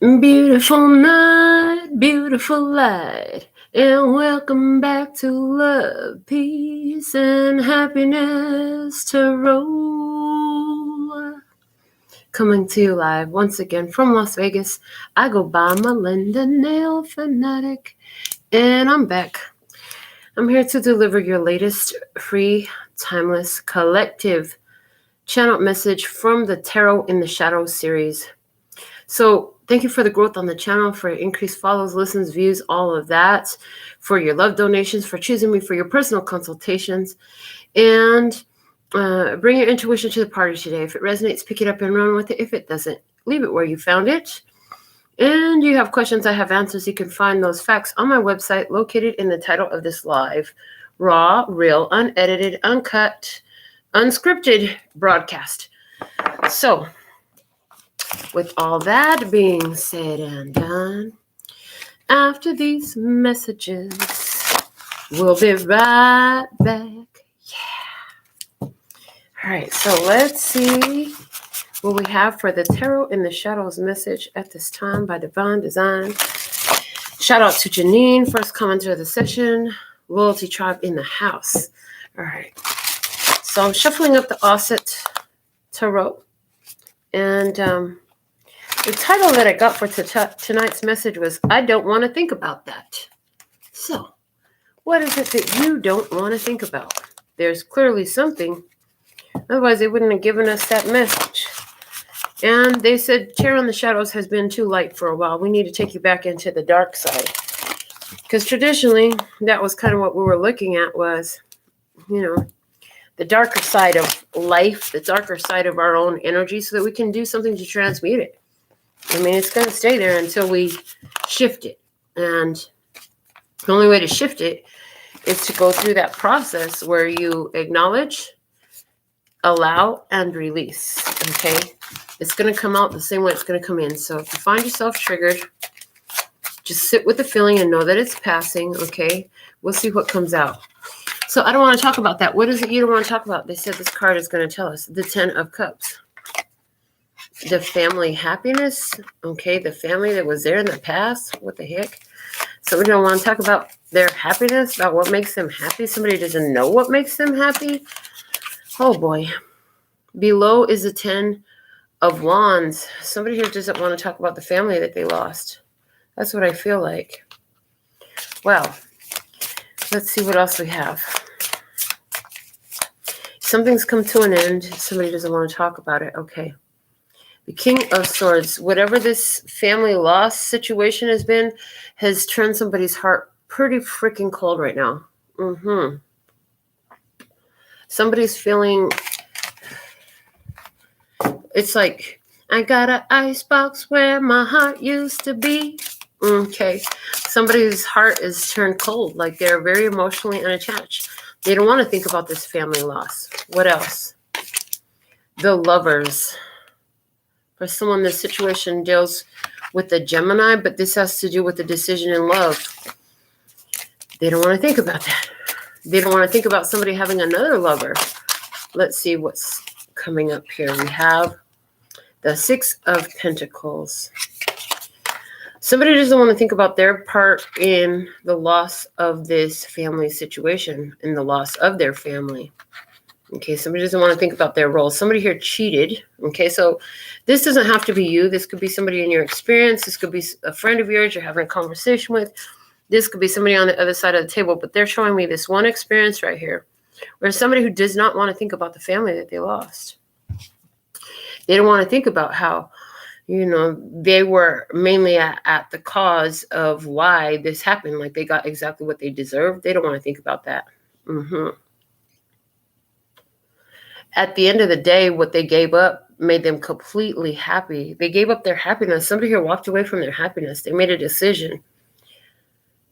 Beautiful night, beautiful light, and welcome back to Love, Peace, and Happiness Tarot. Coming to you live once again from Las Vegas. I go by Melinda NailFanatic, and I'm back. I'm here to deliver your latest free, timeless, collective channel message from the Tarot in the Shadow series. So thank you for the growth on the channel, for increased follows, listens, views, all of that, for your love donations, for choosing me for your personal consultations, and bring your intuition to the party today. If it resonates, pick it up and run with it. If it doesn't, leave it where you found it. And you have questions, I have answers. You can find those facts on my website, located in the title of this live, raw, real, unedited, uncut, unscripted broadcast. So, with all that being said and done, after these messages, we'll be right back. Yeah. All right, so let's see what we have for the Tarot in the Shadows message at this time by Divine Design. Shout out to Janine, first commenter of the session, Loyalty Tribe in the house. All right, so I'm shuffling up the Osset Tarot, and the title that I got for tonight's message was, I don't want to think about that. So, what is it that you don't want to think about? There's clearly something. Otherwise, they wouldn't have given us that message. And they said, Tarot in the Shadows has been too light for a while. We need to take you back into the dark side. Because traditionally, that was kind of what we were looking at was, the darker side of life, the darker side of our own energy, so that we can do something to transmute it. I mean, it's going to stay there until we shift it. And the only way to shift it is to go through that process where you acknowledge, allow, and release. Okay? It's going to come out the same way it's going to come in. So if you find yourself triggered, just sit with the feeling and know that it's passing. Okay? We'll see what comes out. So I don't want to talk about that. What is it you don't want to talk about? They said this card is going to tell us. The 10 of Cups. The family happiness, okay, the family that was there in the past, what the heck? Somebody don't want to talk about their happiness, about what makes them happy. Somebody doesn't know what makes them happy. Oh boy. Below is the 10 of Wands. Somebody here doesn't want to talk about the family that they lost. That's what I feel like. Well, let's see what else we have. Something's come to an end. Somebody doesn't want to talk about it. Okay. The King of Swords, whatever this family loss situation has been, has turned somebody's heart pretty freaking cold right now. Somebody's feeling, it's like, I got an icebox where my heart used to be. Okay. Somebody's heart is turned cold, like they're very emotionally unattached. They don't want to think about this family loss. What else? The Lovers. For someone, this situation deals with the Gemini, but this has to do with the decision in love. They don't want to think about that. They don't want to think about somebody having another lover. Let's see what's coming up here. We have the 6 of Pentacles. Somebody doesn't want to think about their part in the loss of this family situation, in the loss of their family. Okay, somebody doesn't want to think about their role. Somebody here cheated. Okay, so this doesn't have to be you. This could be somebody in your experience. This could be a friend of yours you're having a conversation with. This could be somebody on the other side of the table. But they're showing me this one experience right here where somebody who does not want to think about the family that they lost. They don't want to think about how, they were mainly at the cause of why this happened. Like they got exactly what they deserved. They don't want to think about that. At the end of the day, what they gave up made them completely happy. They gave up their happiness. Somebody here walked away from their happiness. They made a decision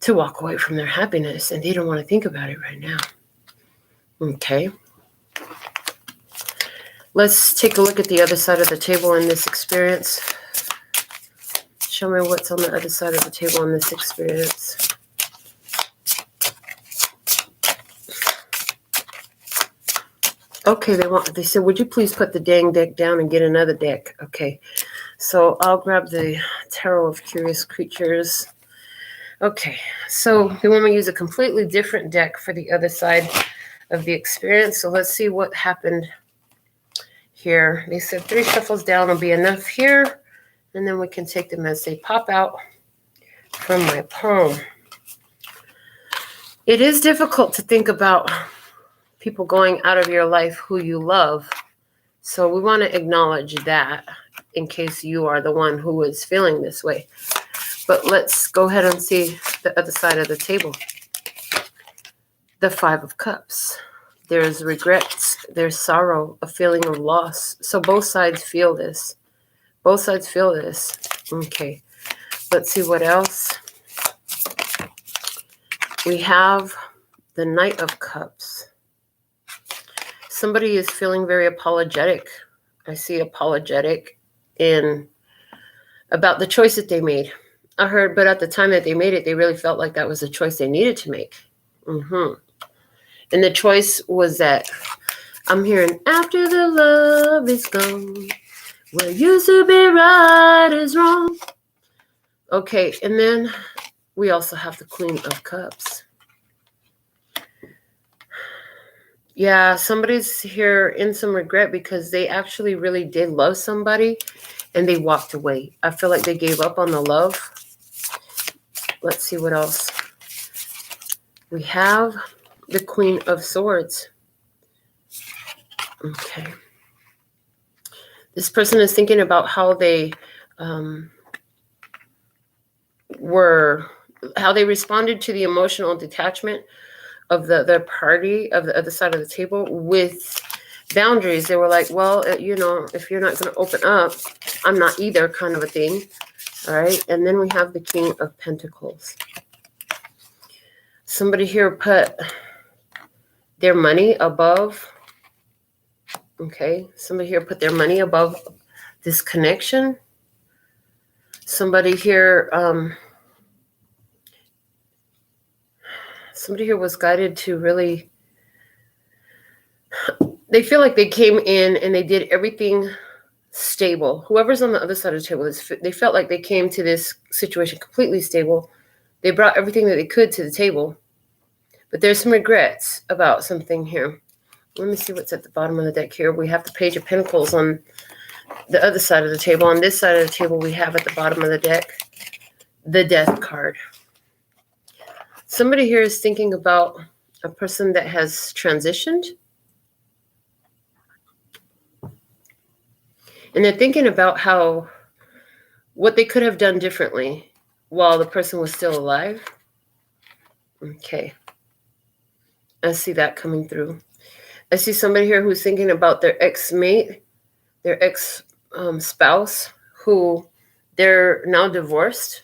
to walk away from their happiness, and they don't want to think about it right now. Okay. Let's take a look at the other side of the table in this experience. Show me what's on the other side of the table in this experience. Okay, they said, would you please put the dang deck down and get another deck? Okay, so I'll grab the Tarot of Curious Creatures. Okay, so they want me to use a completely different deck for the other side of the experience. So let's see what happened here. They said 3 shuffles down will be enough here, and then we can take them as they pop out from my palm. It is difficult to think about people going out of your life who you love. So we want to acknowledge that in case you are the one who is feeling this way. But let's go ahead and see the other side of the table. The 5 of Cups. There's regrets. There's sorrow, a feeling of loss. So both sides feel this. Both sides feel this. Okay. Let's see what else. We have the Knight of Cups. Somebody is feeling very apologetic. I see apologetic about the choice that they made. I heard, but at the time that they made it, they really felt like that was the choice they needed to make. And the choice was that I'm hearing, after the love is gone, what used to be right is wrong. Okay, and then we also have the Queen of Cups. Yeah, somebody's here in some regret because they actually really did love somebody and they walked away. I feel like they gave up on the love. Let's see what else. We have the Queen of Swords. Okay. This person is thinking about how they how they responded to the emotional detachment of the party of the other side of the table with boundaries. They were like, well, if you're not going to open up, I'm not either, kind of a thing. All right. And then we have the King of Pentacles. Somebody here put their money above. Okay. Somebody here put their money above this connection. Somebody here, was guided to really, they feel like they came in and they did everything stable. Whoever's on the other side of the table, they felt like they came to this situation completely stable. They brought everything that they could to the table. But there's some regrets about something here. Let me see what's at the bottom of the deck here. We have the Page of Pentacles on the other side of the table. On this side of the table, we have at the bottom of the deck the Death card. Somebody here is thinking about a person that has transitioned. And they're thinking about what they could have done differently while the person was still alive. Okay. I see that coming through. I see somebody here who's thinking about their ex-mate, their ex-spouse, who they're now divorced.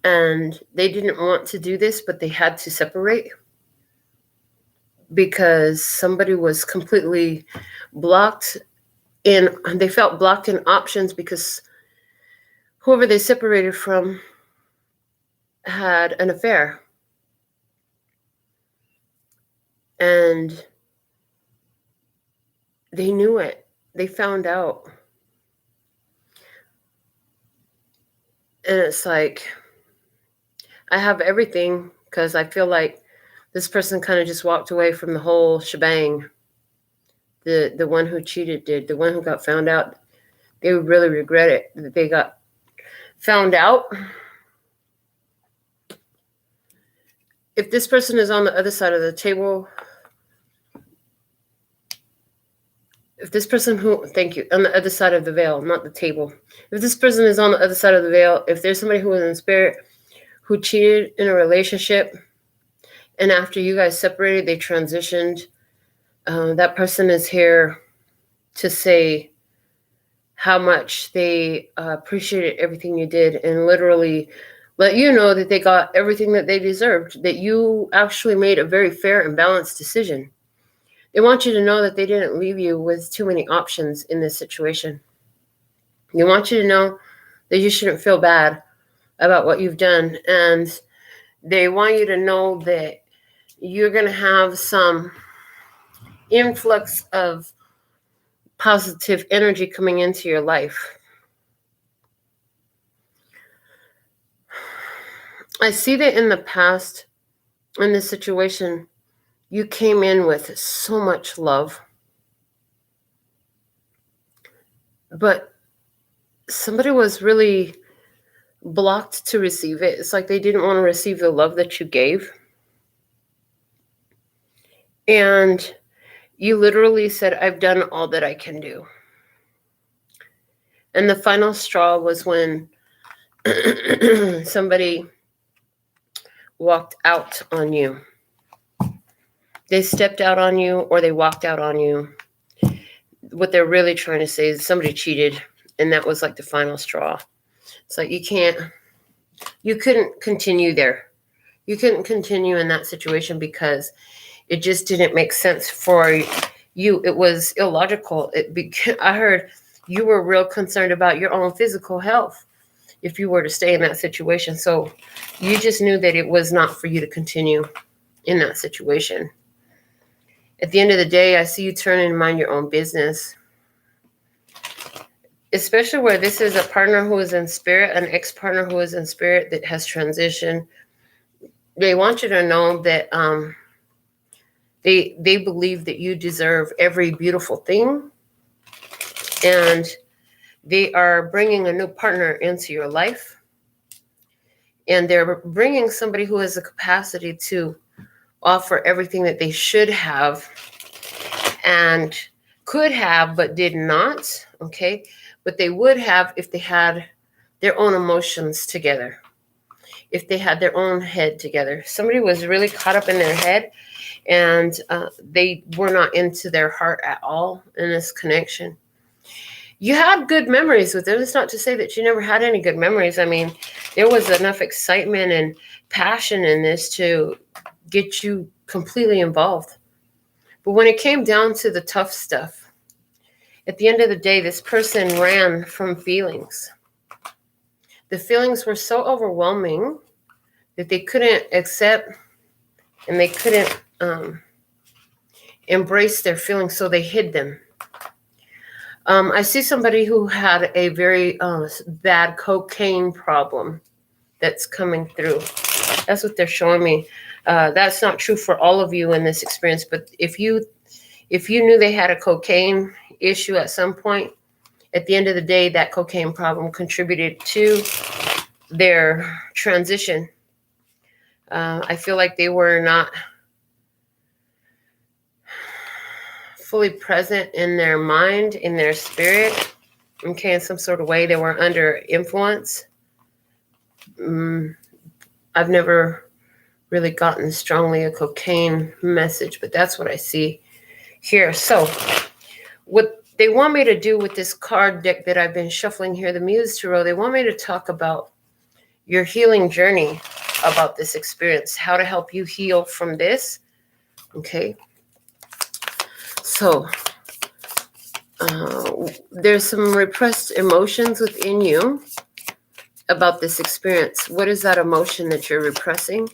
And they didn't want to do this, but they had to separate because somebody was completely blocked in, they felt blocked in options because whoever they separated from had an affair. And they knew it. They found out. And it's like, I have everything because I feel like this person kind of just walked away from the whole shebang. The one who cheated did. The one who got found out, they would really regret it that they got found out. If this person is on the other side of the table, if this person who, thank you, on the other side of the veil, not the table. If this person is on the other side of the veil, if there's somebody who is in spirit who cheated in a relationship, and after you guys separated, they transitioned, that person is here to say how much they appreciated everything you did and literally let you know that they got everything that they deserved, that you actually made a very fair and balanced decision. They want you to know that they didn't leave you with too many options in this situation. They want you to know that you shouldn't feel bad about what you've done. And they want you to know that you're going to have some influx of positive energy coming into your life. I see that in the past, in this situation, you came in with so much love, but somebody was really blocked to receive it. It's like they didn't want to receive the love that you gave. And you literally said, I've done all that I can do. And the final straw was when somebody walked out on you. They stepped out on you or they walked out on you. What they're really trying to say is somebody cheated, and that was like the final straw. It's like you couldn't continue there. You couldn't continue in that situation because it just didn't make sense for you. It was illogical. I heard you were real concerned about your own physical health if you were to stay in that situation. So you just knew that it was not for you to continue in that situation. At the end of the day, I see you turning to mind your own business, especially where this is a partner who is in spirit, an ex-partner who is in spirit that has transitioned. They want you to know that they believe that you deserve every beautiful thing, and they are bringing a new partner into your life, and they're bringing somebody who has the capacity to offer everything that they should have and could have but did not, okay? But they would have if they had their own emotions together, if they had their own head together. Somebody was really caught up in their head, and they were not into their heart at all in this connection. You had good memories with them. It's not to say that you never had any good memories. I mean, there was enough excitement and passion in this to get you completely involved. But when it came down to the tough stuff, at the end of the day, this person ran from feelings. The feelings were so overwhelming that they couldn't accept and they couldn't embrace their feelings, so they hid them. I see somebody who had a very bad cocaine problem that's coming through. That's what they're showing me. That's not true for all of you in this experience, but if you knew they had a cocaine issue at some point, at the end of the day, that cocaine problem contributed to their transition. I feel like they were not fully present in their mind, in their spirit, okay, in some sort of way. They were under influence. I've never really gotten strongly a cocaine message, but that's what I see here. So what they want me to do with this card deck that I've been shuffling here, the Muse Tarot, they want me to talk about your healing journey, about this experience, how to help you heal from this, okay? So there's some repressed emotions within you about this experience. What is that emotion that you're repressing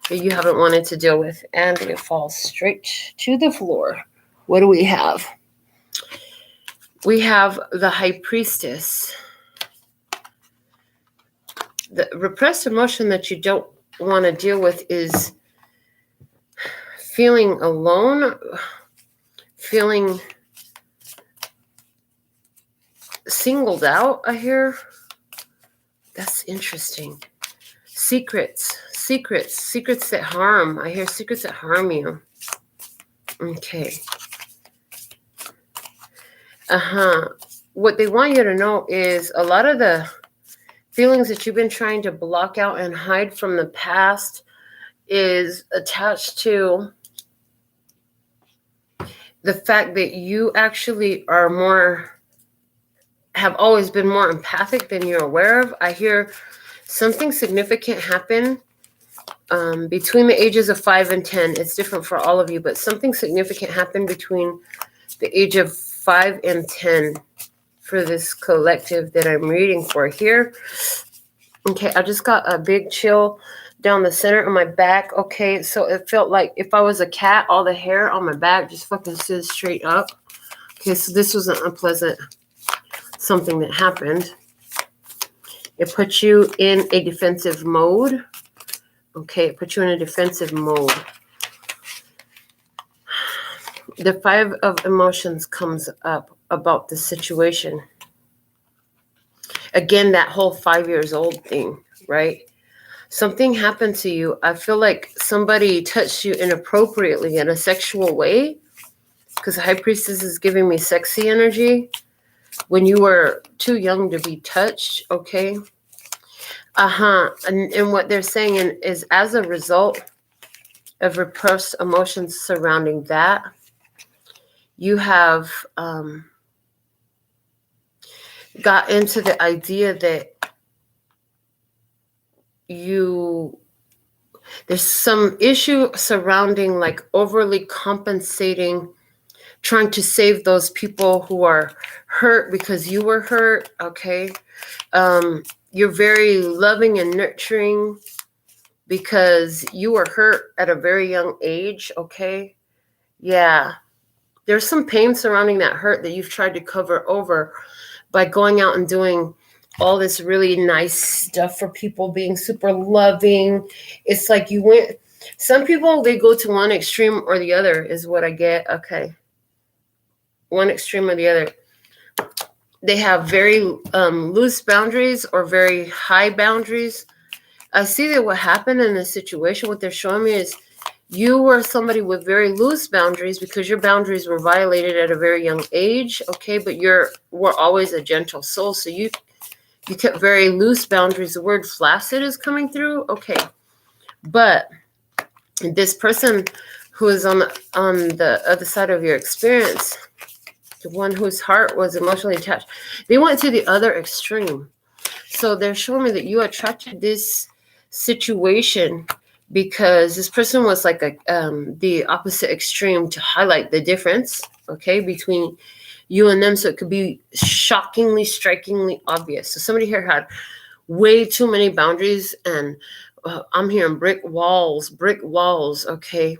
that you haven't wanted to deal with? And it falls straight to the floor. What do we have? We have the High Priestess. The repressed emotion that you don't want to deal with is feeling alone, feeling singled out, I hear. That's interesting. Secrets that harm. I hear secrets that harm you. Okay. What they want you to know is a lot of the feelings that you've been trying to block out and hide from the past is attached to the fact that you actually have always been more empathic than you're aware of. I hear something significant happen between the ages of 5 and 10. It's different for all of you, but something significant happened between the age of 5 and 10 for this collective that I'm reading for here. Okay, I just got a big chill down the center of my back. Okay, so it felt like if I was a cat, all the hair on my back just fucking stood straight up. Okay, so this was an unpleasant something that happened. It puts you in a defensive mode. Okay, it puts you in a defensive mode. The 5 of emotions comes up about the situation. Again, that whole 5 years old thing, right? Something happened to you. I feel like somebody touched you inappropriately in a sexual way, because the High Priestess is giving me sexy energy when you were too young to be touched, okay? And what they're saying is as a result of repressed emotions surrounding that, you have got into the idea that there's some issue surrounding like overly compensating, trying to save those people who are hurt because you were hurt, okay? You're very loving and nurturing because you were hurt at a very young age, okay? Yeah. There's some pain surrounding that hurt that you've tried to cover over by going out and doing all this really nice stuff for people, being super loving. It's like you went, some people, they go to one extreme or the other is what I get, okay? One extreme or the other. They have very loose boundaries or very high boundaries. I see that what happened in this situation, what they're showing me is you were somebody with very loose boundaries because your boundaries were violated at a very young age, okay? But were always a gentle soul, so you kept very loose boundaries. The word flaccid is coming through, okay? But this person who is on the other side of your experience, the one whose heart was emotionally attached, they went to the other extreme. So they're showing me that you attracted this situation because this person was like the opposite extreme to highlight the difference, okay, between you and them, so it could be shockingly, strikingly obvious. So somebody here had way too many boundaries, and I'm hearing brick walls, okay?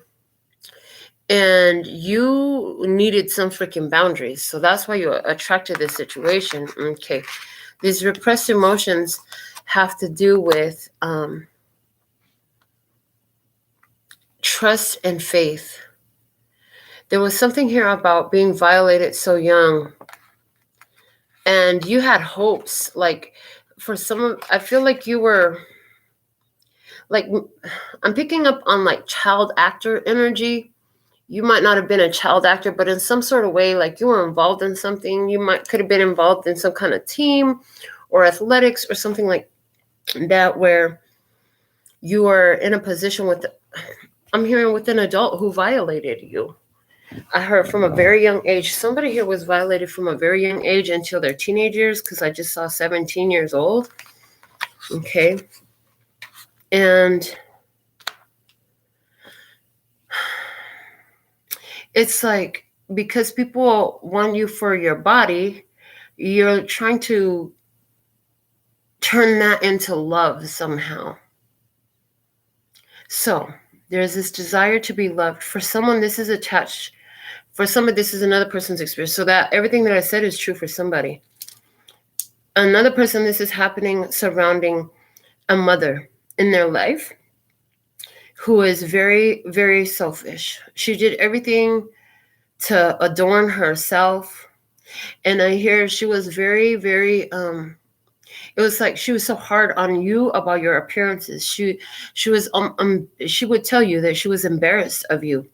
And you needed some freaking boundaries. So that's why you attracted this situation, okay? These repressed emotions have to do with trust and faith. There was something here about being violated so young. And you had hopes. Like, for some, I feel like you were, like, I'm picking up on, like, child actor energy. You might not have been a child actor, but in some sort of way, like, you were involved in something. You could have been involved in some kind of team or athletics or something like that, where you were in a position I'm hearing with an adult who violated you. I heard from a very young age. Somebody here was violated from a very young age until their teenagers, because I just saw 17 years old. Okay. And it's like, because people want you for your body, you're trying to turn that into love somehow. So there's this desire to be loved. For someone, this is attached. For somebody, this is another person's experience. So that everything that I said is true for somebody. Another person, this is happening surrounding a mother in their life who is very, very selfish. She did everything to adorn herself. And I hear she was very, very, it was like she was so hard on you about your appearances. She was, she would tell you that she was embarrassed of you.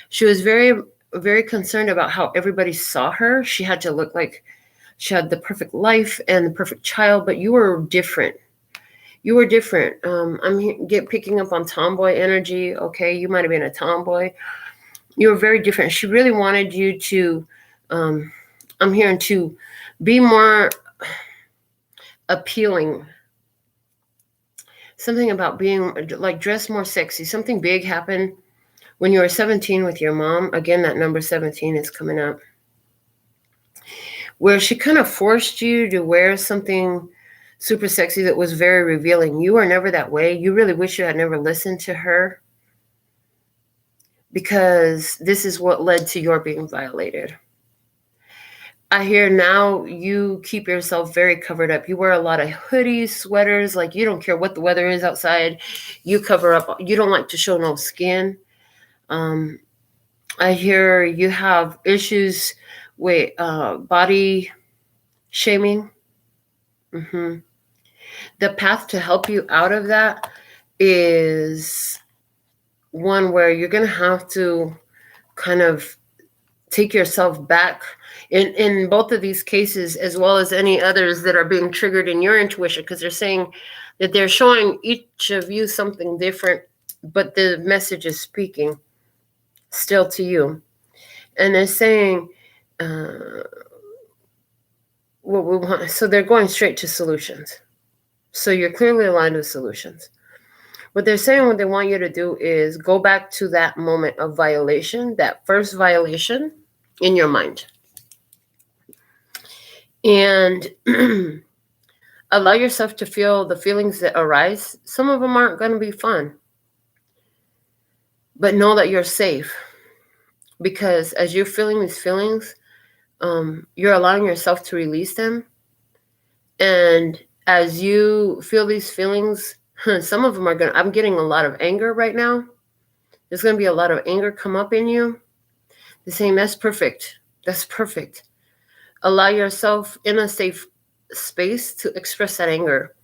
She was very, very concerned about how everybody saw her. She had to look like she had the perfect life and the perfect child, but you were different. You were different. I'm picking up on tomboy energy. Okay, you might have been a tomboy. You were very different. She really wanted you to, I'm hearing, to be more appealing. Something about being like dressed more sexy. Something big happened when you were 17 with your mom. Again, that number 17 is coming up, where she kind of forced you to wear something super sexy that was very revealing. You were never that way. You really wish you had never listened to her, because this is what led to your being violated. I hear now you keep yourself very covered up. You wear a lot of hoodies, sweaters, like you don't care what the weather is outside. You cover up. You don't like to show no skin. I hear you have issues with body shaming. The path to help you out of that is one where you're going to have to kind of take yourself back in both of these cases, as well as any others that are being triggered in your intuition, because they're saying that they're showing each of you something different, but the message is speaking still to you. And they're saying what we want. So they're going straight to solutions. So you're clearly aligned with solutions. What they're saying, what they want you to do is go back to that moment of violation, that first violation in your mind. And allow yourself to feel the feelings that arise. Some of them aren't going to be fun. But know that you're safe. Because as you're feeling these feelings, you're allowing yourself to release them. And as you feel these feelings, some of them are going to, I'm getting a lot of anger right now. There's going to be a lot of anger come up in you. They're saying, that's perfect. That's perfect. Allow yourself in a safe space to express that anger.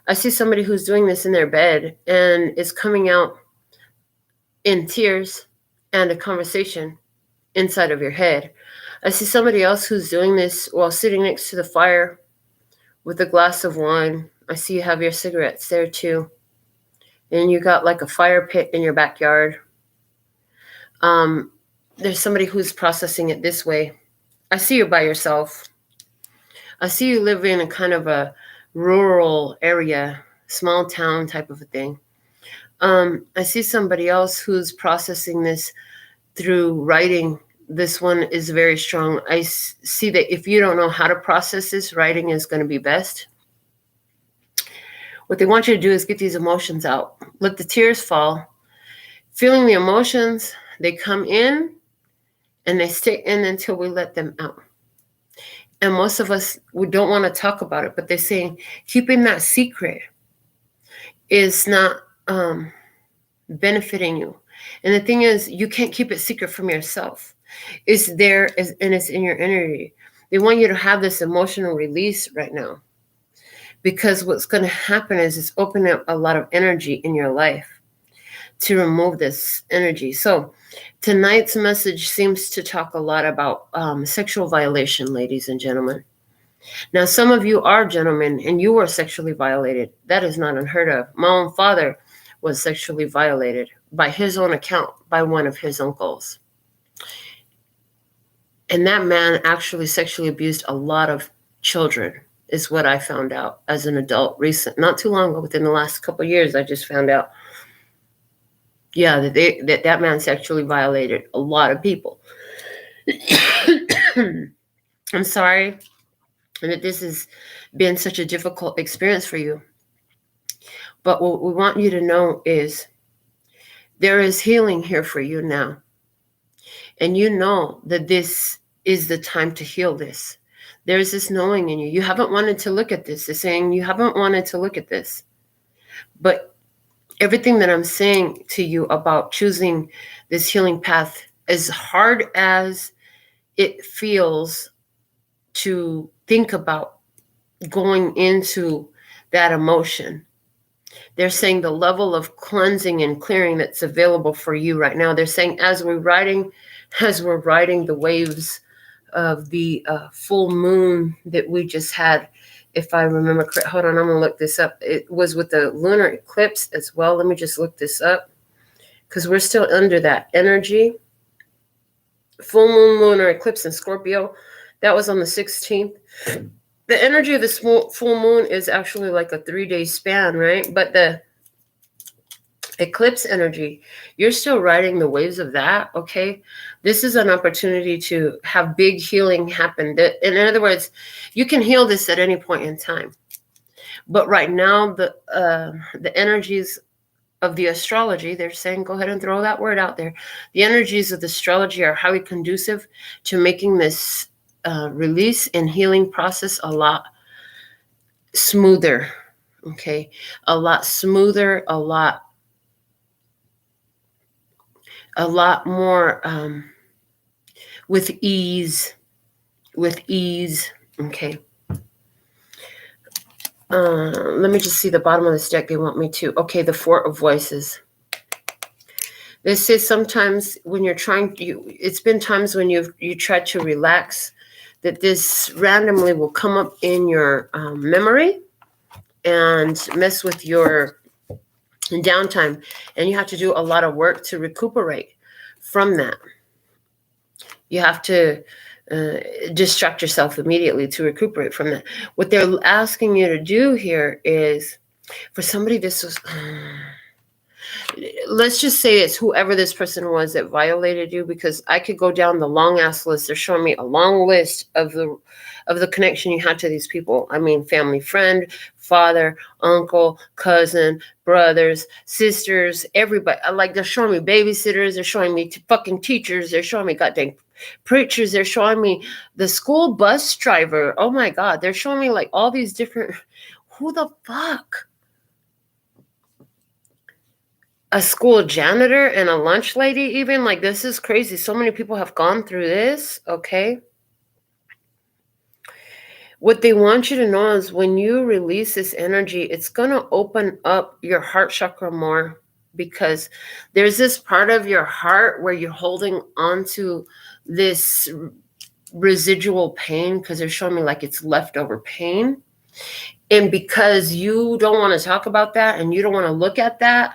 I see somebody who's doing this in their bed and it's coming out in tears and a conversation inside of your head. I see somebody else who's doing this while sitting next to the fire with a glass of wine. I see you have your cigarettes there too. And you got like a fire pit in your backyard. There's somebody who's processing it this way. I see you by yourself. I see you live in a kind of a rural area, small town type of a thing. I see somebody else who's processing this through writing. This one is very strong. I see that if you don't know how to process this, writing is going to be best. What they want you to do is get these emotions out. Let the tears fall. Feeling the emotions, they come in and they stay in until we let them out. And most of us, we don't want to talk about it, but they're saying keeping that secret is not benefiting you. And the thing is, you can't keep it secret from yourself. It's there and it's in your energy. They want you to have this emotional release right now, because what's going to happen is it's opening up a lot of energy in your life to remove this energy. So tonight's message seems to talk a lot about sexual violation, ladies and gentlemen. Now, some of you are gentlemen and you were sexually violated. That is not unheard of. My own father was sexually violated by his own account by one of his uncles. And that man actually sexually abused a lot of children, is what I found out as an adult not too long ago, within the last couple of years. I just found out, that man sexually violated a lot of people. I'm sorry that this has been such a difficult experience for you. But what we want you to know is there is healing here for you now. And you know that this is the time to heal this. There's this knowing in you. You haven't wanted to look at this. They're saying you haven't wanted to look at this. But everything that I'm saying to you about choosing this healing path, as hard as it feels to think about going into that emotion, they're saying the level of cleansing and clearing that's available for you right now. They're saying as we're riding the waves of the full moon that we just had, if I remember correct. Hold on, I'm going to look this up. It was with the lunar eclipse as well. Let me just look this up, because we're still under that energy. Full moon, lunar eclipse in Scorpio. That was on the 16th. The energy of the full moon is actually like a 3-day span, right? But the eclipse energy, you're still riding the waves of that, okay? This is an opportunity to have big healing happen. In other words, you can heal this at any point in time. But right now, the energies of the astrology, they're saying, go ahead and throw that word out there. The energies of the astrology are highly conducive to making this release and healing process a lot smoother. Okay, a lot smoother, a lot more with ease. Okay. Let me just see the bottom of this deck they want me to. Okay, the Four of Voices. This is sometimes when you're it's been times when you tried to relax, that this randomly will come up in your memory and mess with your downtime. And you have to do a lot of work to recuperate from that. You have to distract yourself immediately to recuperate from that. What they're asking you to do here is, for somebody, this was, let's just say it's whoever this person was that violated you, because I could go down the long ass list. They're showing me a long list of the connection you had to these people. I mean, family, friend, father, uncle, cousin, brothers, sisters, everybody. Like, they're showing me babysitters. They're showing me fucking teachers. They're showing me goddamn preachers. They're showing me the school bus driver. Oh my God. They're showing me like all these different, who the fuck? A school janitor and a lunch lady even. Like, this is crazy. So many people have gone through this. Okay. What they want you to know is when you release this energy, it's going to open up your heart chakra more, because there's this part of your heart where you're holding on to this residual pain, because they're showing me like it's leftover pain. And because you don't want to talk about that and you don't want to look at that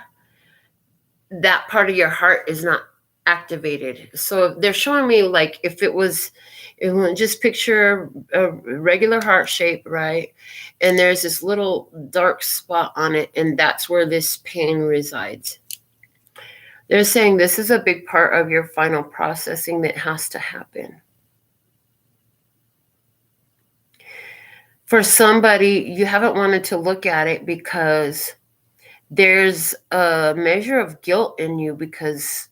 part of your heart is not activated. So they're showing me like if it was, just picture a regular heart shape, right? And there's this little dark spot on it, and that's where this pain resides. They're saying this is a big part of your final processing that has to happen. For somebody, you haven't wanted to look at it because there's a measure of guilt in you, because,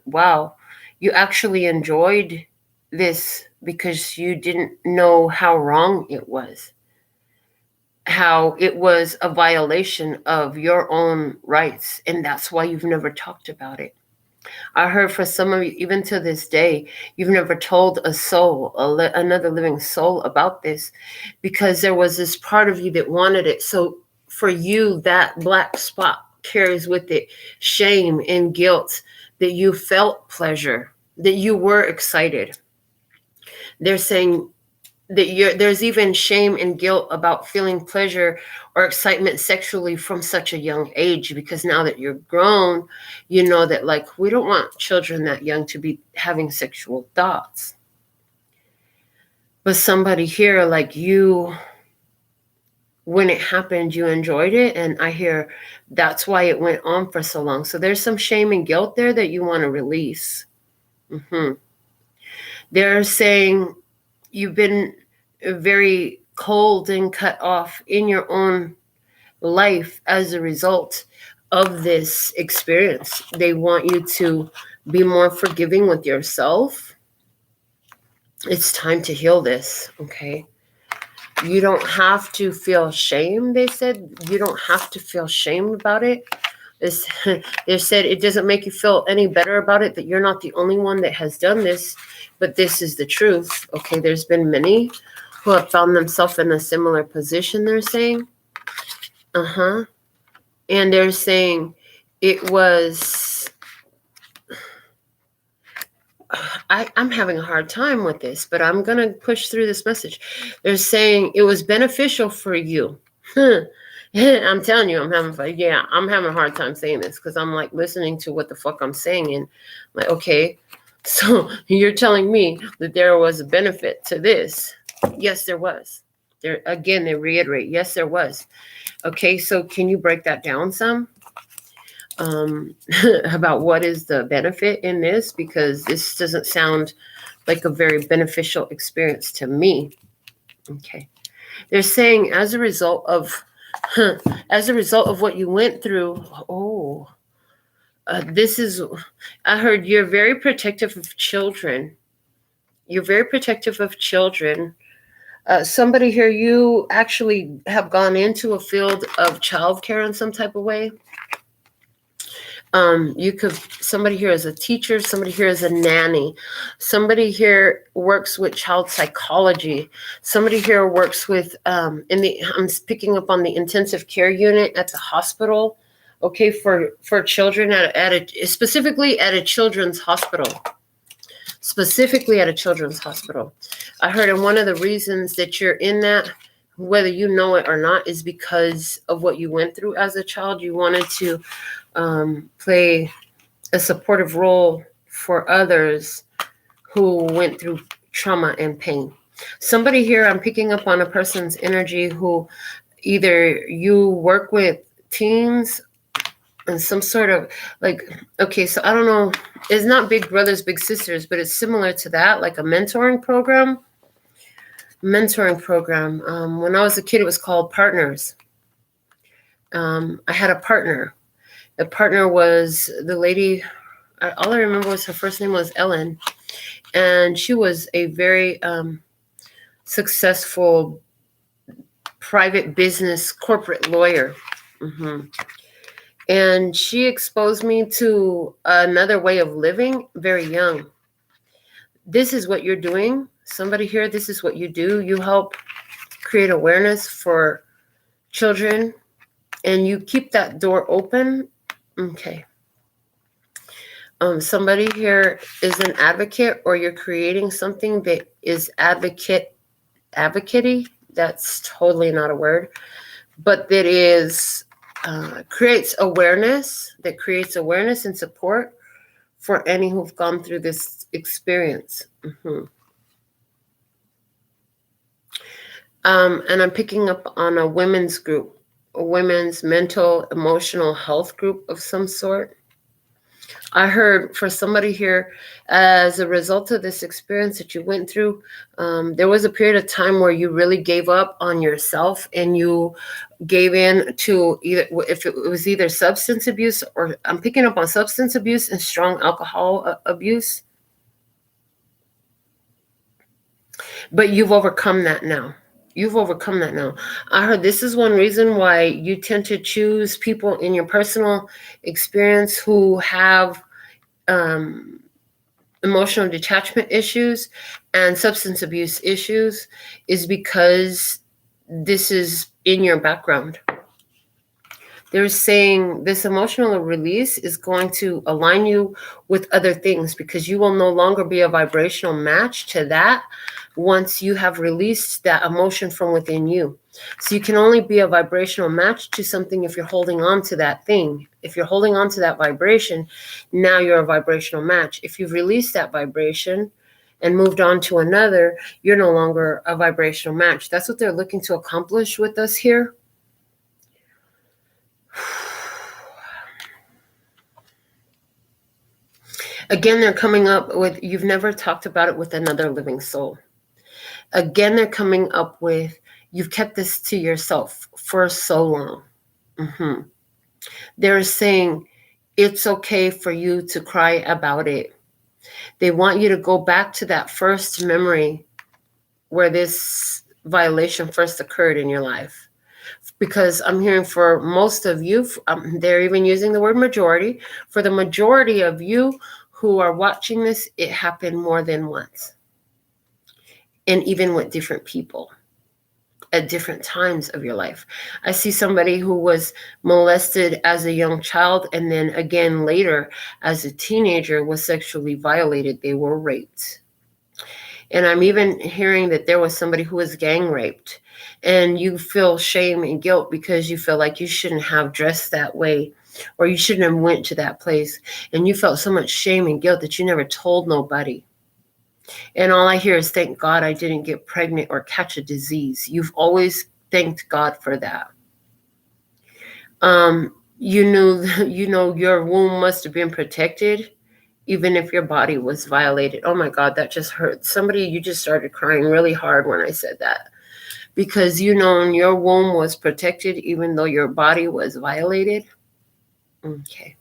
wow, you actually enjoyed this because you didn't know how wrong it was, how it was a violation of your own rights, and that's why you've never talked about it. I heard for some of you, even to this day, you've never told a soul, another living soul, about this, because there was this part of you that wanted it. So for you, that black spot carries with it shame and guilt, that you felt pleasure, that you were excited. They're saying that there's even shame and guilt about feeling pleasure or excitement sexually from such a young age, because now that you're grown, you know that, like, we don't want children that young to be having sexual thoughts. But somebody here, like you, when it happened, you enjoyed it. And I hear that's why it went on for so long. So there's some shame and guilt there that you want to release. They're saying you've been very cold and cut off in your own life as a result of this experience. They want you to be more forgiving with yourself. It's time to heal this, okay? You don't have to feel shame, they said. You don't have to feel shame about it. They said it doesn't make you feel any better about it, that you're not the only one that has done this, but this is the truth, okay? There's been many who have found themselves in a similar position, they're saying. And they're saying it was... I'm having a hard time with this, but I'm going to push through this message. They're saying it was beneficial for you. I'm telling you, I'm having a hard time saying this, because I'm like listening to what the fuck I'm saying, and I'm like, okay, so you're telling me that there was a benefit to this. Yes, there was. They reiterate, yes, there was. Okay, so can you break that down some? About what is the benefit in this, because this doesn't sound like a very beneficial experience to me. Okay. They're saying as a result of what you went through, I heard you're very protective of children. You're very protective of children. Somebody here, you actually have gone into a field of childcare in some type of way. Somebody here is a teacher, somebody here is a nanny, somebody here works with child psychology, somebody here works with, I'm picking up on the intensive care unit at the hospital, okay, for children specifically at a children's hospital. Specifically at a children's hospital. I heard, and one of the reasons that you're in that, whether you know it or not, is because of what you went through as a child. You wanted to play a supportive role for others who went through trauma and pain. Somebody here, I'm picking up on a person's energy who either you work with teens and some sort of okay, so I don't know, it's not big brothers, big sisters, but it's similar to that, like a mentoring program. When I was a kid, it was called Partners. I had a partner. The partner was the lady, all I remember was her first name was Ellen, and she was a very successful private business corporate lawyer. And she exposed me to another way of living very young. This is what you're doing. Somebody here, this is what you do. You help create awareness for children, and you keep that door open. Okay. Somebody here is an advocate, or you're creating something that is advocate-y. That's totally not a word, but that is creates awareness and support for any who've gone through this experience. And I'm picking up on a women's group, a women's mental, emotional health group of some sort. I heard for somebody here, as a result of this experience that you went through, there was a period of time where you really gave up on yourself, and you gave in to if it was either substance abuse, or I'm picking up on substance abuse and strong alcohol abuse. But you've overcome that now. I heard this is one reason why you tend to choose people in your personal experience who have emotional detachment issues and substance abuse issues, is because this is in your background. They're saying this emotional release is going to align you with other things, because you will no longer be a vibrational match to that once you have released that emotion from within you. So you can only be a vibrational match to something if you're holding on to that thing. If you're holding on to that vibration, now you're a vibrational match. If you've released that vibration and moved on to another, you're no longer a vibrational match. That's what they're looking to accomplish with us here. Again, they're coming up with, you've never talked about it with another living soul. Again, they're coming up with, you've kept this to yourself for so long. They're saying it's okay for you to cry about it. They want you to go back to that first memory where this violation first occurred in your life. Because I'm hearing for most of you, they're even using the word majority. For the majority of you who are watching this, it happened more than once. And even with different people at different times of your life. I see somebody who was molested as a young child, and then again later as a teenager was sexually violated. They were raped. And I'm even hearing that there was somebody who was gang raped, and you feel shame and guilt because you feel like you shouldn't have dressed that way, or you shouldn't have went to that place. And you felt so much shame and guilt that you never told nobody. And all I hear is, thank God I didn't get pregnant or catch a disease. You've always thanked God for that. You know your womb must have been protected, even if your body was violated. Oh my God, that just hurt. Somebody, you just started crying really hard when I said that. because your womb was protected even though your body was violated. Okay.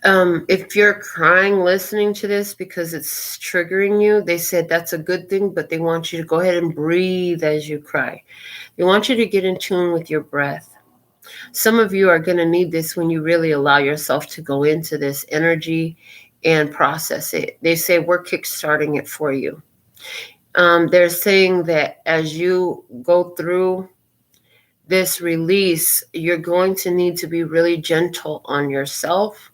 If you're crying listening to this because it's triggering you, they said that's a good thing, but they want you to go ahead and breathe as you cry. They want you to get in tune with your breath. Some of you are going to need this when you really allow yourself to go into this energy and process it. They say we're kickstarting it for you. They're saying that as you go through this release, you're going to need to be really gentle on yourself,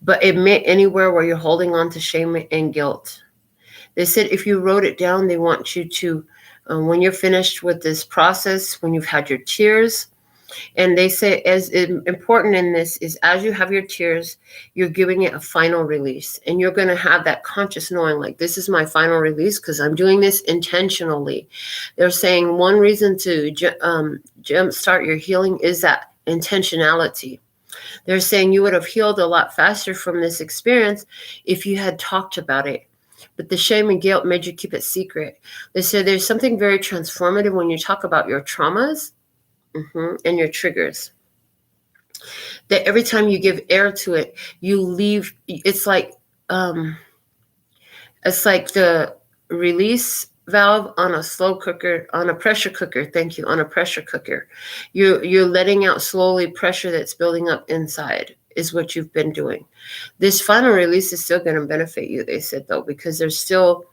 but admit anywhere where you're holding on to shame and guilt. They said if you wrote it down, they want you to, when you're finished with this process, when you've had your tears, and they say as important in this is as you have your tears, you're giving it a final release. And you're going to have that conscious knowing, like, this is my final release because I'm doing this intentionally. They're saying one reason to jumpstart your healing is that intentionality. They're saying you would have healed a lot faster from this experience if you had talked about it. But the shame and guilt made you keep it secret. They said there's something very transformative when you talk about your traumas. And your triggers, that every time you give air to it, you leave. It's like the release valve on a slow cooker, on a pressure cooker. Thank you. On a pressure cooker, you're letting out slowly pressure that's building up inside is what you've been doing. This final release is still going to benefit you, they said, though, because there's still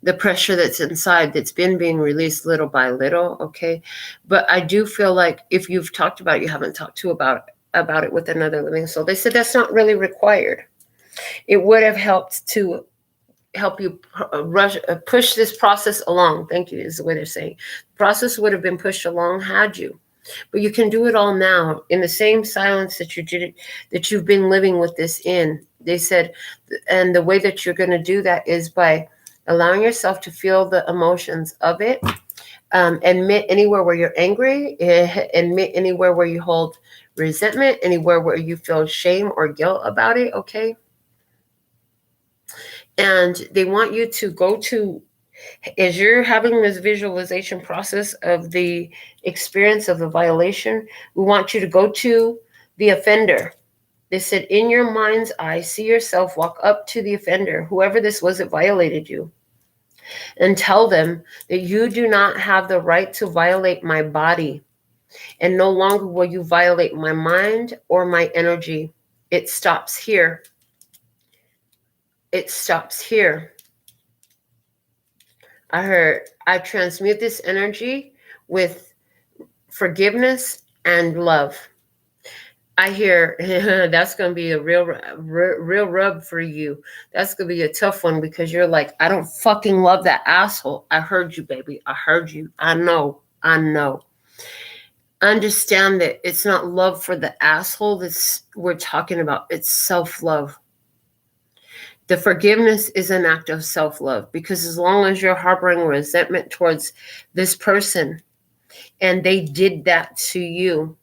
the pressure that's inside that's been being released little by little. Okay. But I do feel like if you've talked about it, you haven't talked about it with another living soul. They said that's not really required. It would have helped to help you push this process along. Thank you, is the way they're saying. The process would have been pushed along had you. But you can do it all now in the same silence that you did it, that you've been living with this in. They said, and the way that you're going to do that is by allowing yourself to feel the emotions of it. Admit anywhere where you're angry. Admit anywhere where you hold resentment. Anywhere where you feel shame or guilt about it. Okay. And they want you to go to, as you're having this visualization process of the experience of the violation, we want you to go to the offender. They said, in your mind's eye, see yourself walk up to the offender, whoever this was that violated you, and tell them that you do not have the right to violate my body, and no longer will you violate my mind or my energy. It stops here. It stops here. I heard, I transmute this energy with forgiveness and love. I hear that's going to be a real rub for you. That's going to be a tough one because you're like, I don't fucking love that asshole. I heard you, baby. I heard you. I know. Understand that it's not love for the asshole that we're talking about. It's self-love. The forgiveness is an act of self-love, because as long as you're harboring resentment towards this person and they did that to you,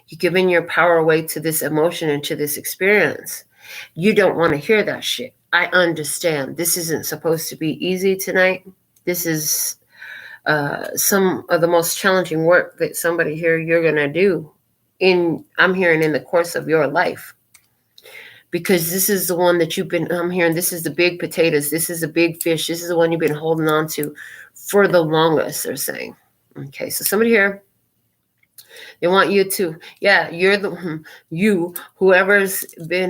you're giving your power away to this emotion and to this experience. You don't want to hear that shit. I understand. This isn't supposed to be easy tonight. This is some of the most challenging work that somebody here you're going to do I'm hearing in the course of your life. Because this is the one that I'm hearing, this is the big potatoes. This is the big fish. This is the one you've been holding on to for the longest, they're saying. Okay, so somebody here, they want you to, whoever's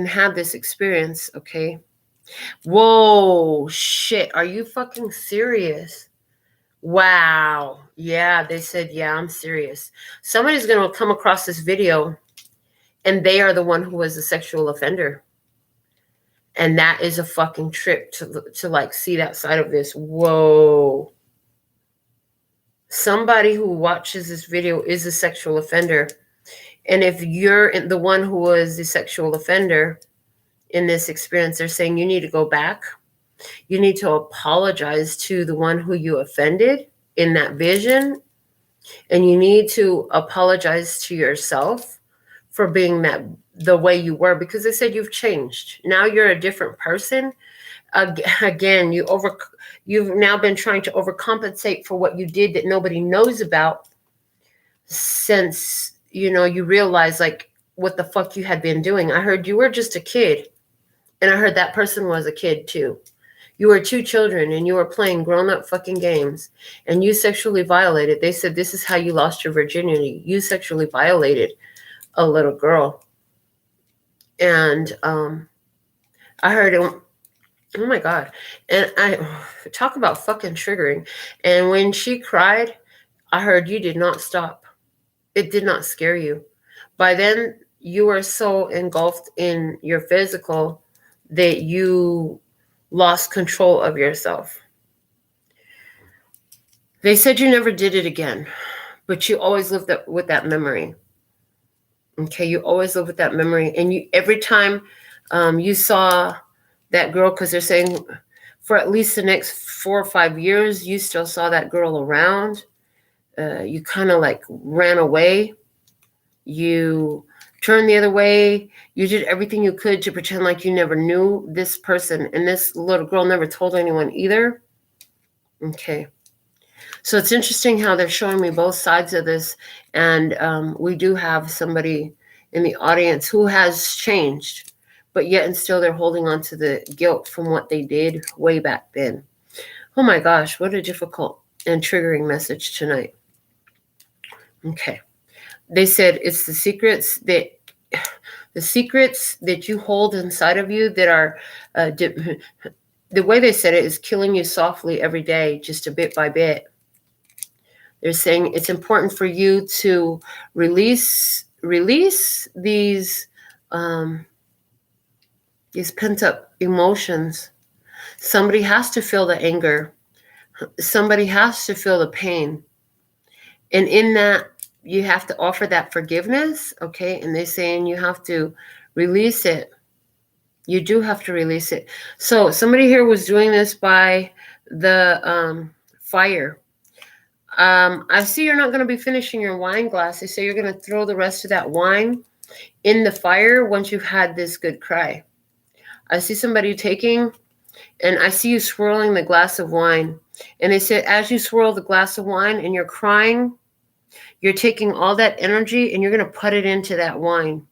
had this experience, okay? Whoa, shit, are you fucking serious? Wow. Yeah, they said, yeah, I'm serious. Somebody's going to come across this video and they are the one who was a sexual offender. And that is a fucking trip to like see that side of this. Whoa. Somebody who watches this video is a sexual offender. And if you're the one who was the sexual offender in this experience, they're saying you need to go back. You need to apologize to the one who you offended in that vision. And you need to apologize to yourself for being the way you were, because they said you've changed. Now you're a different person. again, you've now been trying to overcompensate for what you did that nobody knows about since, you realize like what the fuck you had been doing. I heard you were just a kid, and I heard that person was a kid too. You were two children and you were playing grown-up fucking games, and you sexually violated. They said this is how you lost your virginity. You sexually violated a little girl. And I heard it. Oh my God. And I talk about fucking triggering. And when she cried, I heard you did not stop. It did not scare you. By then, you were so engulfed in your physical that you lost control of yourself. They said you never did it again, but you always lived with that memory. Okay, you always live with that memory. And you every time you saw that girl, because they're saying for at least the next 4 or 5 years, you still saw that girl around. You kind of like ran away. You turned the other way. You did everything you could to pretend like you never knew this person. And this little girl never told anyone either. Okay. So it's interesting how they're showing me both sides of this. And we do have somebody in the audience who has changed, but yet and still they're holding on to the guilt from what they did way back then. Oh my gosh, what a difficult and triggering message tonight. Okay. They said it's the secrets that you hold inside of you that are, the way they said it is killing you softly every day, just a bit by bit. They're saying it's important for you to release these pent-up emotions. Somebody has to feel the anger. Somebody has to feel the pain. And in that, you have to offer that forgiveness, okay? And they're saying you have to release it. You do have to release it. So somebody here was doing this by the fire. I see you're not going to be finishing your wine glass. They say you're going to throw the rest of that wine in the fire once you've had this good cry. I see somebody taking, and I see you swirling the glass of wine. And they said as you swirl the glass of wine and you're crying, you're taking all that energy and you're going to put it into that wine.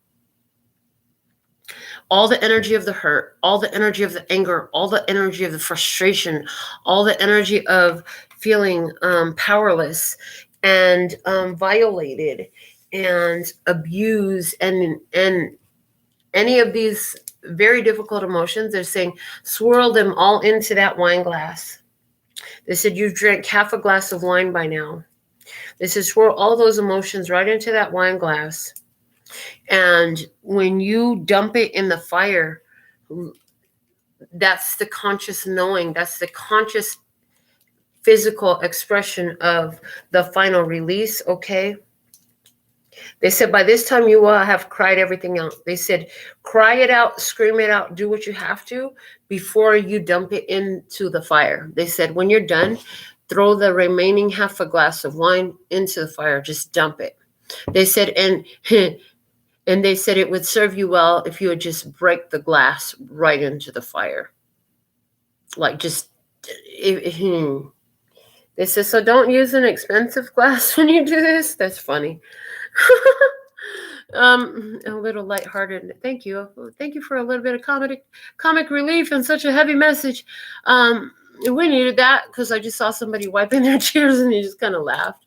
All the energy of the hurt, all the energy of the anger, all the energy of the frustration, all the energy of feeling powerless and violated and abused and any of these very difficult emotions, they're saying swirl them all into that wine glass. They said you've drank half a glass of wine by now. They said swirl all those emotions right into that wine glass. And when you dump it in the fire, that's the conscious knowing. That's the conscious physical expression of the final release, okay? They said by this time you will have cried everything out. They said cry it out, scream it out, do what you have to before you dump it into the fire. They said when you're done, throw the remaining half a glass of wine into the fire. Just dump it. They said, and they said it would serve you well if you would just break the glass right into the fire. Like just, they said, so don't use an expensive glass when you do this. That's funny. A little lighthearted. Thank you. Thank you for a little bit of comic relief and such a heavy message. We needed that because I just saw somebody wiping their tears and he just kind of laughed.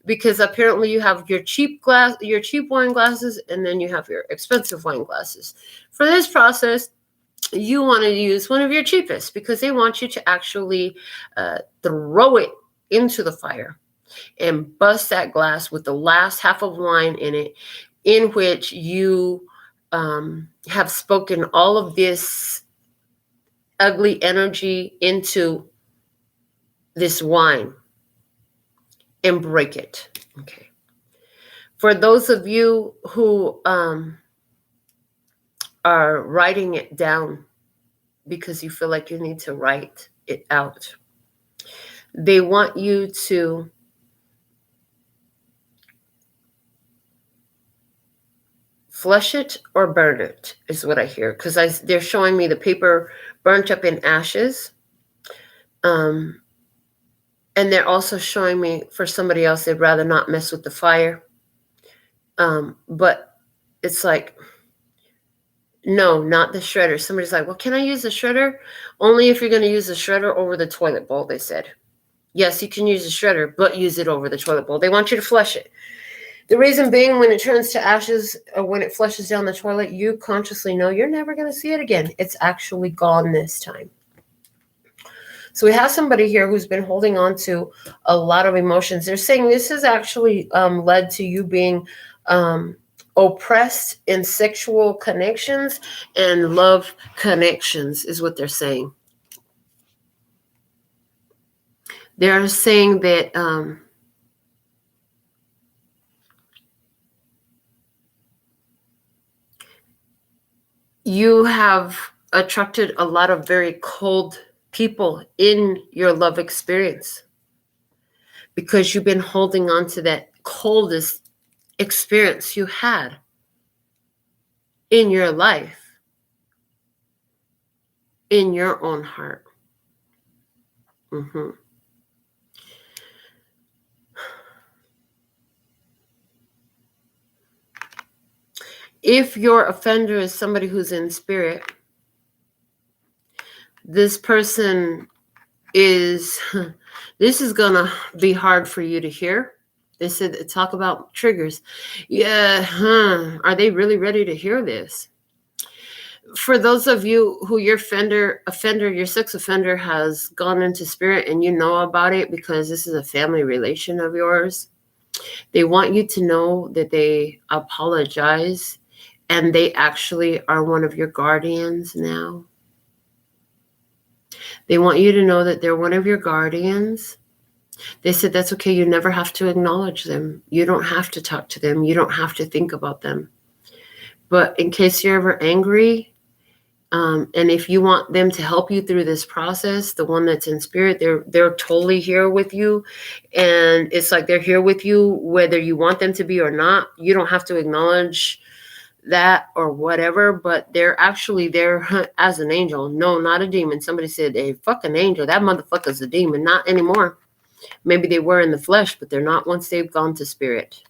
Because apparently you have your cheap wine glasses, and then you have your expensive wine glasses. For this process, you want to use one of your cheapest because they want you to actually throw it into the fire and bust that glass with the last half of wine in it, in which you have spoken all of this ugly energy into this wine. And break it. Okay. For those of you who are writing it down because you feel like you need to write it out, they want you to flush it or burn it, is what I hear. Because they're showing me the paper burnt up in ashes. And they're also showing me for somebody else, they'd rather not mess with the fire. But it's like, no, not the shredder. Somebody's like, well, can I use the shredder? Only if you're going to use the shredder over the toilet bowl, they said. Yes, you can use the shredder, but use it over the toilet bowl. They want you to flush it. The reason being, when it turns to ashes or when it flushes down the toilet, you consciously know you're never going to see it again. It's actually gone this time. So we have somebody here who's been holding on to a lot of emotions. They're saying this has actually led to you being oppressed in sexual connections and love connections, is what they're saying. They're saying that you have attracted a lot of very cold people in your love experience because you've been holding on to that coldest experience you had in your life, in your own heart. If your offender is somebody who's in spirit, this person this is gonna be hard for you to hear. They said, talk about triggers. Yeah, are they really ready to hear this? For those of you who your your sex offender has gone into spirit and you know about it because this is a family relation of yours, they want you to know that they apologize and they actually are one of your guardians now. They want you to know that they're one of your guardians. They said that's okay. You never have to acknowledge them. You don't have to talk to them. You don't have to think about them. But in case you're ever angry, and if you want them to help you through this process, the one that's in spirit, they're totally here with you. And it's like they're here with you whether you want them to be or not. You don't have to acknowledge that or whatever, but they're actually there as an angel. No, not a demon. Somebody said a fucking angel. That motherfucker's a demon. Not anymore. Maybe they were in the flesh, but they're not once they've gone to spirit.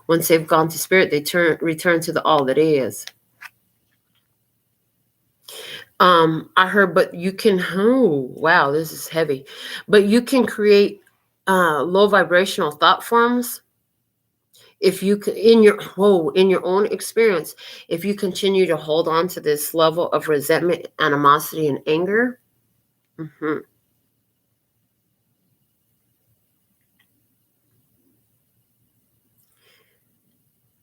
Once they've gone to spirit, they return to the all that is. I heard, but you can, oh, wow, this is heavy. But you can create low vibrational thought forms if you in your own experience, if you continue to hold on to this level of resentment, animosity, and anger.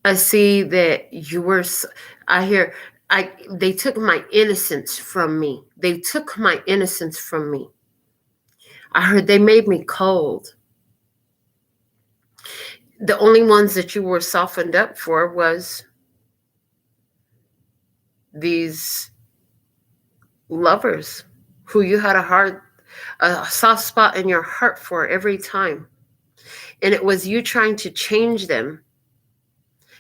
I see that you were, they took my innocence from me. They took my innocence from me. I heard they made me cold. The only ones that you were softened up for was these lovers who you had a soft spot in your heart for every time. And it was you trying to change them.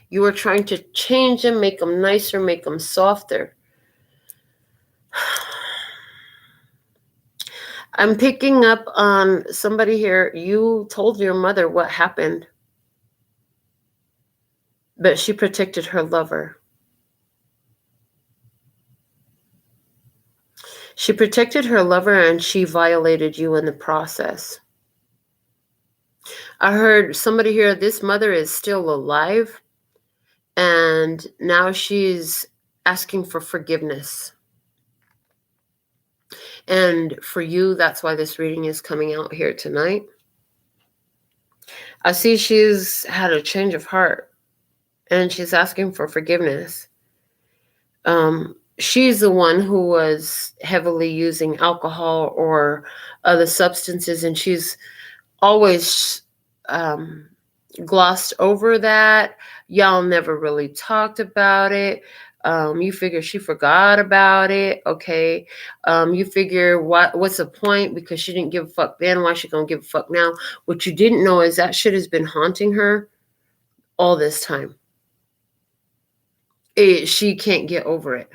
You were trying to change them, make them nicer, make them softer. I'm picking up on somebody here. You told your mother what happened, but she protected her lover. She protected her lover and she violated you in the process. I heard somebody here, this mother is still alive and now she's asking for forgiveness. And for you, that's why this reading is coming out here tonight. I see she's had a change of heart and she's asking for forgiveness. She's the one who was heavily using alcohol or other substances, and she's always glossed over that. Y'all never really talked about it. You figure she forgot about it. Okay. You figure what's the point? Because she didn't give a fuck then. Why she gonna give a fuck now? What you didn't know is that shit has been haunting her all this time. She can't get over it.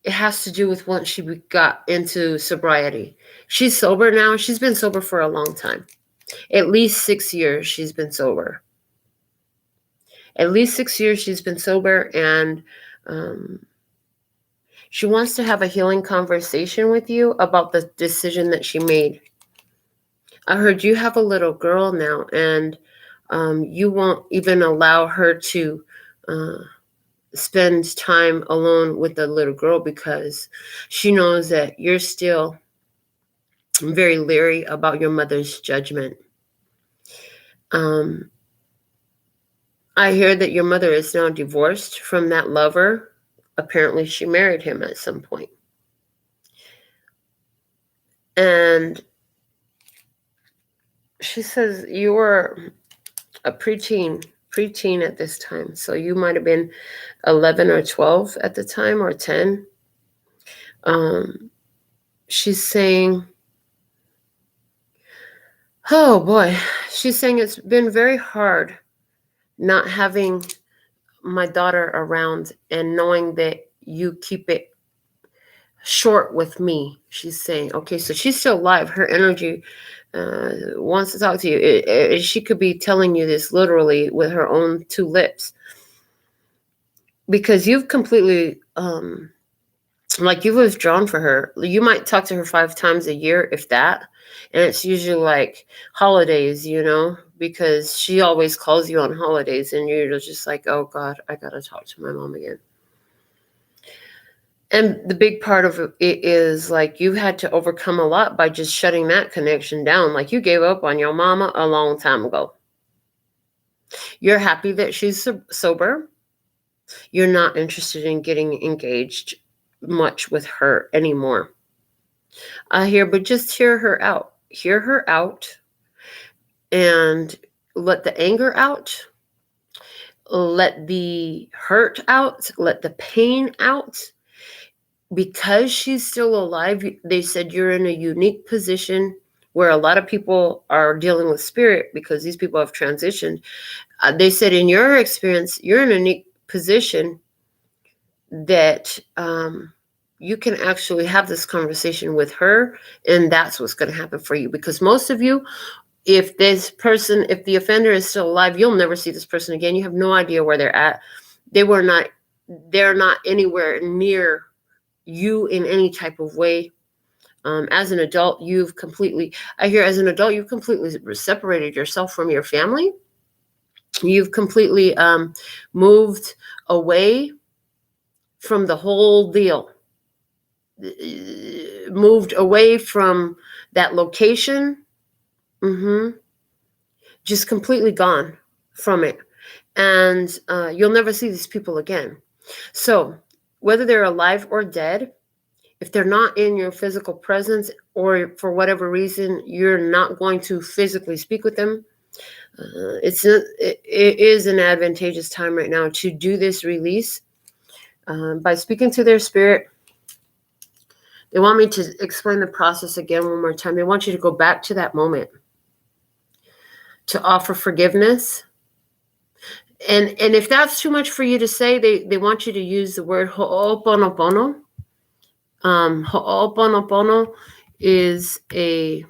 it has to do with once she got into sobriety. She's sober now. She's been sober for a long time. At least 6 years she's been sober. At least 6 years she's been sober, and she wants to have a healing conversation with you about the decision that she made. I heard you have a little girl now, and you won't even allow her to spend time alone with the little girl because she knows that you're still very leery about your mother's judgment. I hear that your mother is now divorced from that lover. Apparently, she married him at some point. And she says you were a preteen at this time. So you might have been 11 or 12 at the time, or 10. She's saying, oh boy, she's saying it's been very hard not having my daughter around and knowing that you keep it short with me. She's saying, okay, so she's still alive. Her energy wants to talk to you. She could be telling you this literally with her own 2 lips, because you've completely you've withdrawn for her. You might talk to her 5 times a year, if that, and it's usually like holidays, because she always calls you on holidays, and you're just like, oh God, I gotta talk to my mom again. And the big part of it is like you've had to overcome a lot by just shutting that connection down. Like you gave up on your mama a long time ago. You're happy that she's sober. You're not interested in getting engaged much with her anymore. But just hear her out. Hear her out and let the anger out. Let the hurt out. Let the pain out. Because she's still alive, they said you're in a unique position where a lot of people are dealing with spirit because these people have transitioned. They said in your experience, you're in a unique position that you can actually have this conversation with her, and that's what's going to happen for you. Because most of you, if the offender is still alive, you'll never see this person again. You have no idea where they're at. They're not anywhere near you in any type of way. As an adult, you've completely separated yourself from your family. You've completely moved away from the whole deal. Moved away from that location. Just completely gone from it. And you'll never see these people again. So whether they're alive or dead, if they're not in your physical presence, or for whatever reason you're not going to physically speak with them, it is an advantageous time right now to do this release by speaking to their spirit. They want me to explain the process again one more time. They want you to go back to that moment, to offer forgiveness. And if that's too much for you to say, they want you to use the word ho'oponopono. Ho'oponopono is a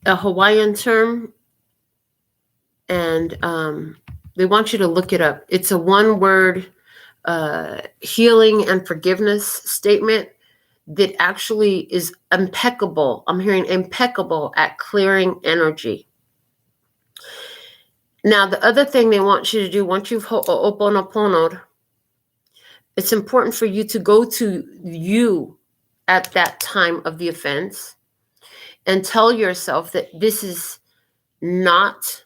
Hawaiian term, and they want you to look it up. It's a one-word healing and forgiveness statement that actually is impeccable. I'm hearing impeccable at clearing energy. Now, the other thing they want you to do, once you've ho'oponoponoed, it's important for you to go to you at that time of the offense and tell yourself that this is not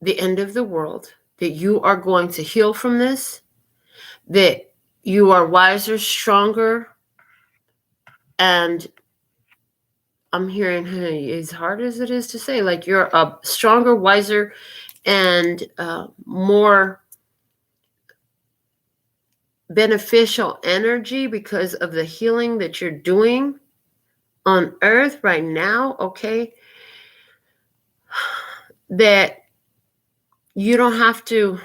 the end of the world, that you are going to heal from this, that you are wiser, stronger, and I'm hearing, as hard as it is to say, like you're a stronger, wiser, and more beneficial energy because of the healing that you're doing on earth right now, okay? That you don't have to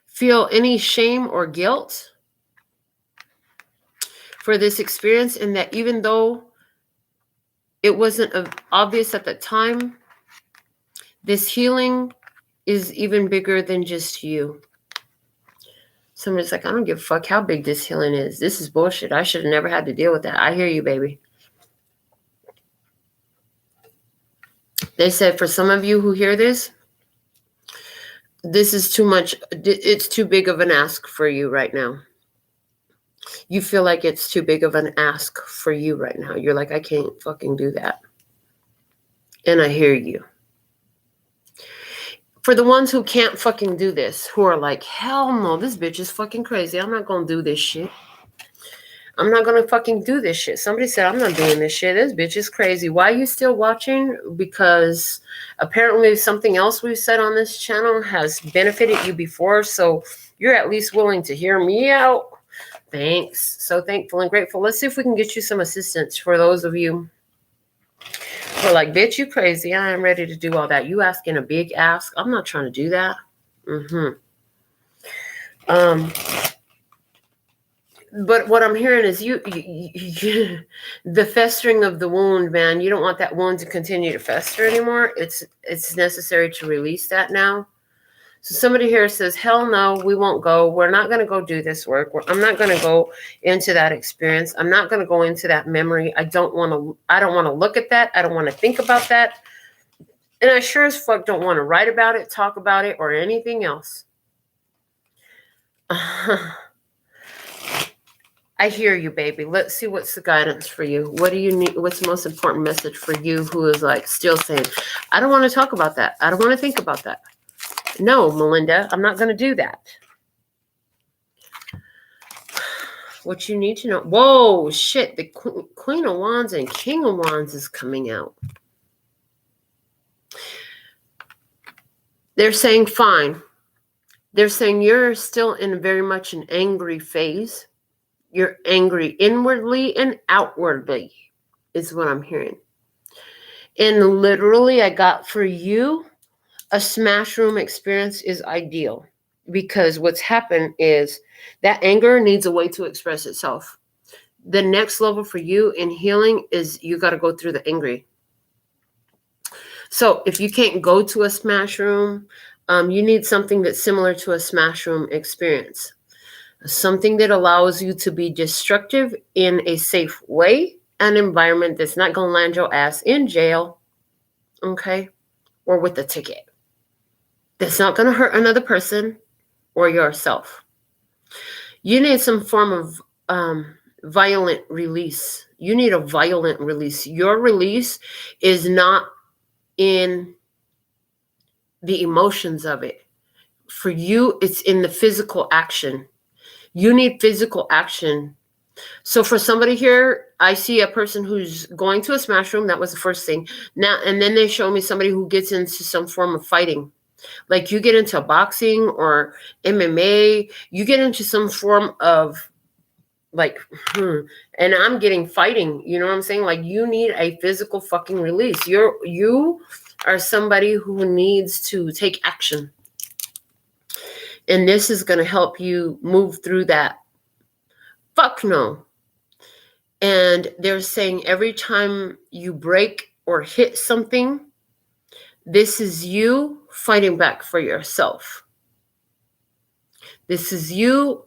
feel any shame or guilt for this experience, and that even though it wasn't obvious at the time, this healing is even bigger than just you. Somebody's like, I don't give a fuck how big this healing is. This is bullshit. I should have never had to deal with that. I hear you, baby. They said for some of you who hear this, this is too much. It's too big of an ask for you right now. You feel like it's too big of an ask for you right now. You're like, I can't fucking do that. And I hear you. For the ones who can't fucking do this, who are like, hell no, this bitch is fucking crazy. I'm not going to do this shit. I'm not going to fucking do this shit. Somebody said, I'm not doing this shit. This bitch is crazy. Why are you still watching? Because apparently something else we've said on this channel has benefited you before. So you're at least willing to hear me out. Thanks. So thankful and grateful. Let's see if we can get you some assistance for those of you who are like, bitch, you crazy. I am ready to do all that. You asking a big ask. I'm not trying to do that. But what I'm hearing is you, the festering of the wound, man, you don't want that wound to continue to fester anymore. It's necessary to release that now. So somebody here says, hell no, we won't go. We're not going to go do this work. I'm not going to go into that experience. I'm not going to go into that memory. I don't want to look at that. I don't want to think about that. And I sure as fuck don't want to write about it, talk about it, or anything else. I hear you, baby. Let's see what's the guidance for you. What do you need? What's the most important message for you who is like still saying, I don't want to talk about that. I don't want to think about that. No, Melinda, I'm not going to do that. What you need to know. Whoa, shit. The Queen of Wands and King of Wands is coming out. They're saying fine. They're saying you're still in very much an angry phase. You're angry inwardly and outwardly is what I'm hearing. And literally, I got for you, a smash room experience is ideal because what's happened is that anger needs a way to express itself. The next level for you in healing is you got to go through the angry. So if you can't go to a smash room, you need something that's similar to a smash room experience. Something that allows you to be destructive in a safe way, an environment that's not going to land your ass in jail, okay, or with a ticket. That's not going to hurt another person or yourself. You need some form of violent release. You need a violent release. Your release is not in the emotions of it. For you, it's in the physical action. You need physical action. So for somebody here, I see a person who's going to a smash room. That was the first thing. Now, and then they show me somebody who gets into some form of fighting. Like you get into boxing or MMA, you get into some form of like, and I'm getting fighting. You know what I'm saying? Like you need a physical fucking release. You are somebody who needs to take action. And this is going to help you move through that. Fuck no. And they're saying every time you break or hit something, this is you fighting back for yourself. This is you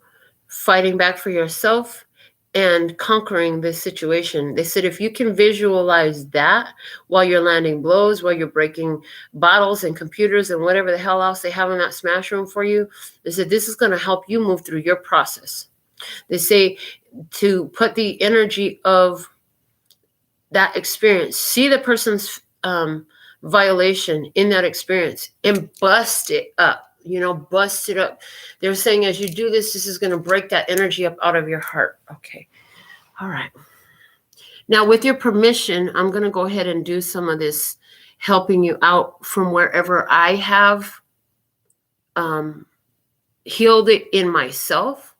fighting back for yourself and conquering this situation. They said if you can visualize that while you're landing blows, while you're breaking bottles and computers and whatever the hell else they have in that smash room for you, they said this is going to help you move through your process. They say to put the energy of that experience, see the person's violation in that experience and bust it up. Bust it up. They're saying as you do this, this is going to break that energy up out of your heart. Okay. All right. Now, with your permission, I'm going to go ahead and do some of this helping you out from wherever I have healed it in myself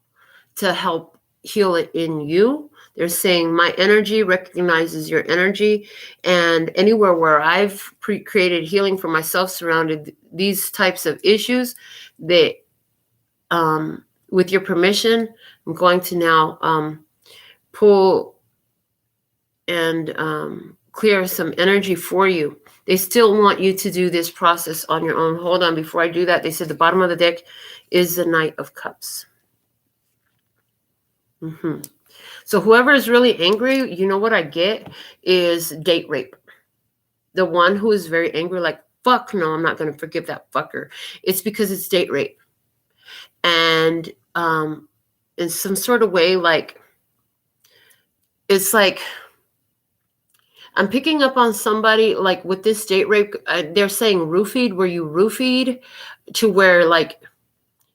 to help heal it in you. They're saying my energy recognizes your energy, and anywhere where I've created healing for myself surrounded these types of issues, that with your permission, I'm going to now pull and clear some energy for you. They still want you to do this process on your own. Hold on, before I do that, they said the bottom of the deck is the Knight of Cups. So whoever is really angry, you know what I get is date rape. The one who is very angry, like, fuck no, I'm not going to forgive that fucker. It's because it's date rape. And in some sort of way, like, it's like, I'm picking up on somebody, like, with this date rape, they're saying roofied, where you roofied to where, like,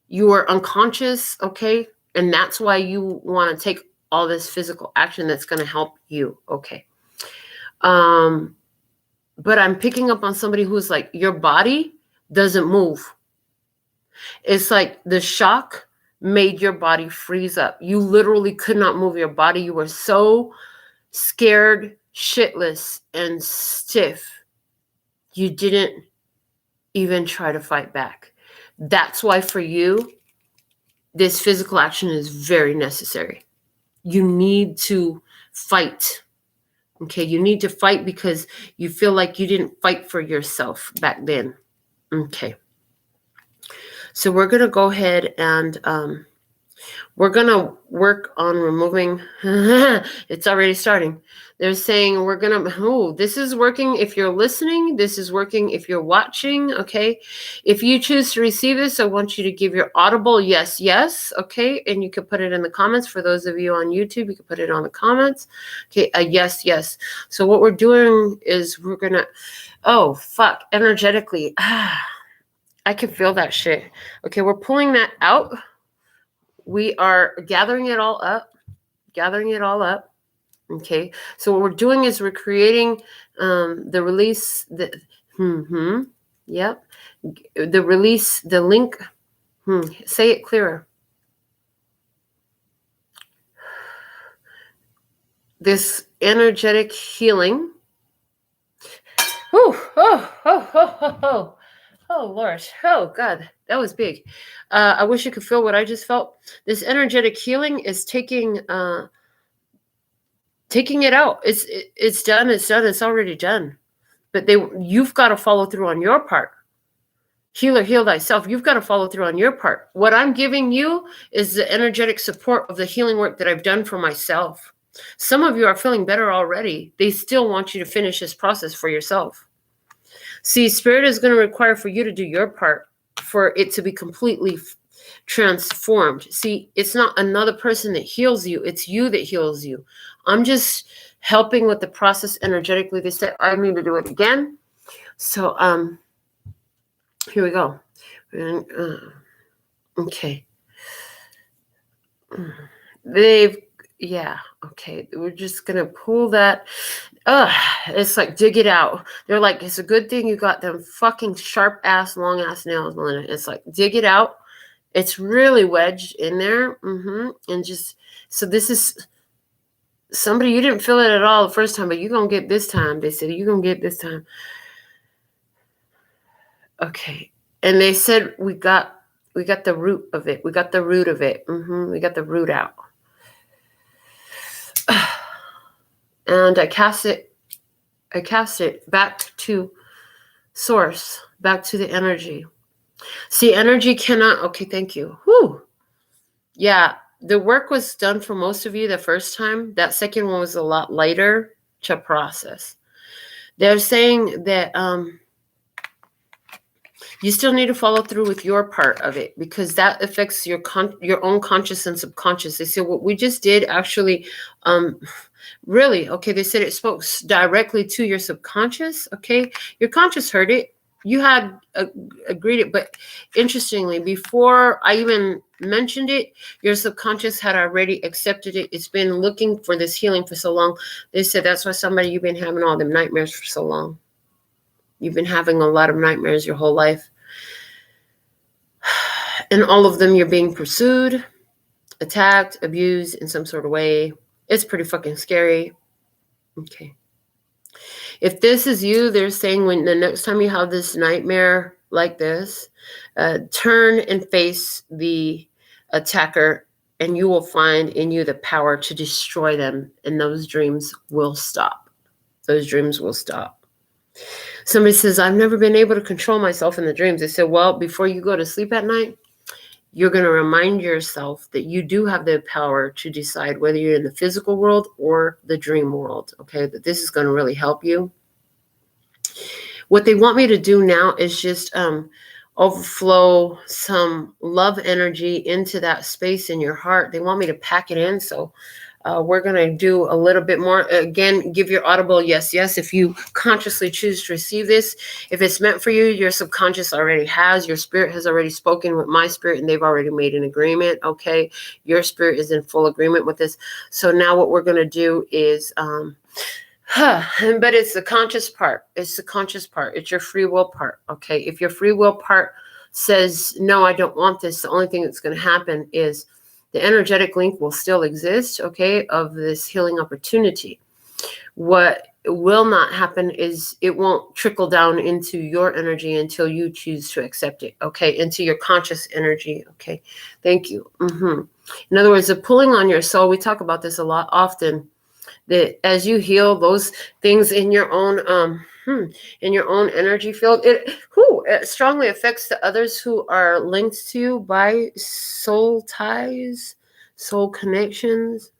you are unconscious, okay? And that's why you want to take all this physical action that's going to help you, okay? But I'm picking up on somebody who's like, your body doesn't move. It's like the shock made your body freeze up. You literally could not move your body. You were so scared, shitless, and stiff. You didn't even try to fight back. That's why for you, this physical action is very necessary. You need to fight. Okay, you need to fight because you feel like you didn't fight for yourself back then. Okay. So we're going to go ahead and we're going to work on removing. It's already starting. They're saying we're going to, this is working if you're listening. This is working if you're watching, okay? If you choose to receive this, I want you to give your audible yes, yes, okay? And you can put it in the comments. For those of you on YouTube, you can put it on the comments. Okay, a yes, yes. So what we're doing is we're going to, oh, fuck, energetically. I can feel that shit. Okay, we're pulling that out. We are gathering it all up. Okay, so what we're doing is we're creating the release, the release, the link. Say it clearer. This energetic healing. Oh, Lord. Oh, God. That was big. I wish you could feel what I just felt. This energetic healing is taking it out. It's done. It's done. It's already done. But you've got to follow through on your part. Healer, heal thyself. You've got to follow through on your part. What I'm giving you is the energetic support of the healing work that I've done for myself. Some of you are feeling better already. They still want you to finish this process for yourself. See, Spirit is going to require for you to do your part for it to be completely transformed. See, it's not another person that heals you. It's you that heals you. I'm just helping with the process energetically. They said I need to do it again. So, here we go. Okay. Okay. We're just going to pull that. It's like, dig it out. They're like, it's a good thing you got them fucking sharp ass, long ass nails, Melinda. It's like, dig it out. It's really wedged in there. And just, so this is somebody, you didn't feel it at all the first time, but you're going to get this time. They said, you're going to get this time. Okay. And they said, we got the root of it. We got the root of it. We got the root out. And I cast it back to source, back to the energy. See, energy cannot, okay, thank you. Whew. Yeah, the work was done for most of you the first time. That second one was a lot lighter to process. They're saying that you still need to follow through with your part of it because that affects your own conscious and subconscious. They said what we just did actually, really, okay, they said it spoke directly to your subconscious, okay? Your conscious heard it. You had agreed it, but interestingly, before I even mentioned it, your subconscious had already accepted it. It's been looking for this healing for so long. They said that's why you've been having all them nightmares for so long. You've been having a lot of nightmares your whole life. And all of them, you're being pursued. attacked, abused in some sort of way. It's pretty fucking scary. Okay. If this is you, they're saying when the next time you have this nightmare like this, turn and face the attacker, and you will find in you the power to destroy them, and those dreams will stop. Those dreams will stop. Somebody says, I've never been able to control myself in the dreams. I said, well, before you go to sleep at night, you're going to remind yourself that you do have the power to decide whether you're in the physical world or the dream world, okay? That this is going to really help you. What they want me to do now is just overflow some love energy into that space in your heart. They want me to pack it in, so we're going to do a little bit more. Again, give your audible yes, yes, if you consciously choose to receive this. If it's meant for you, your subconscious already has. Your spirit has already spoken with my spirit, and they've already made an agreement, okay? Your spirit is in full agreement with this. So now what we're going to do is... but it's the conscious part. It's the conscious part. It's your free will part, okay? If your free will part says, no, I don't want this, the only thing that's going to happen is the energetic link will still exist, okay, of this healing opportunity. What will not happen is it won't trickle down into your energy until you choose to accept it, okay, into your conscious energy, okay? Thank you. In other words, the pulling on your soul, we talk about this a lot often, that as you heal those things in your own energy field, it strongly affects the others who are linked to you by soul ties, soul connections.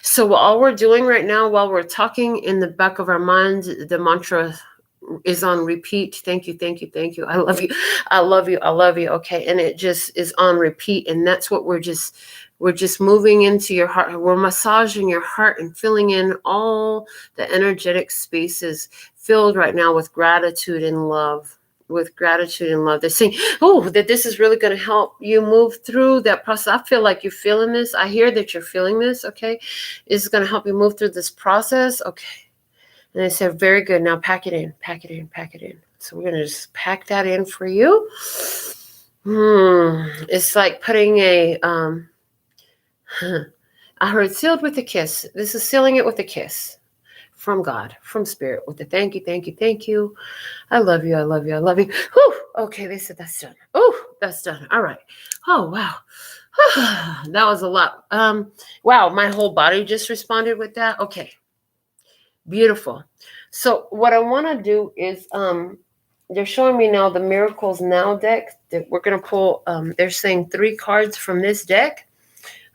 So all we're doing right now while we're talking, in the back of our minds, the mantra is on repeat. Thank you, thank you, thank you. I love you. I love you. I love you. Okay. And it just is on repeat. And that's what we're just moving into your heart. We're massaging your heart and filling in all the energetic spaces filled right now with gratitude and love. With gratitude and love. They're saying, oh, that this is really going to help you move through that process. I feel like you're feeling this. I hear that you're feeling this. Okay. It's going to help you move through this process. Okay. And they said, very good. Now pack it in, pack it in, pack it in. So we're going to just pack that in for you. It's like putting a, I heard sealed with a kiss. This is sealing it with a kiss from God, from spirit, with the thank you, thank you, thank you. I love you, I love you, I love you. Whew. Okay, they said that's done. Oh, that's done. All right. Oh, wow. That was a lot. Wow, my whole body just responded with that. Okay. Beautiful. So what I want to do is, they're showing me now the Miracles Now deck that we're going to pull. They're saying 3 cards from this deck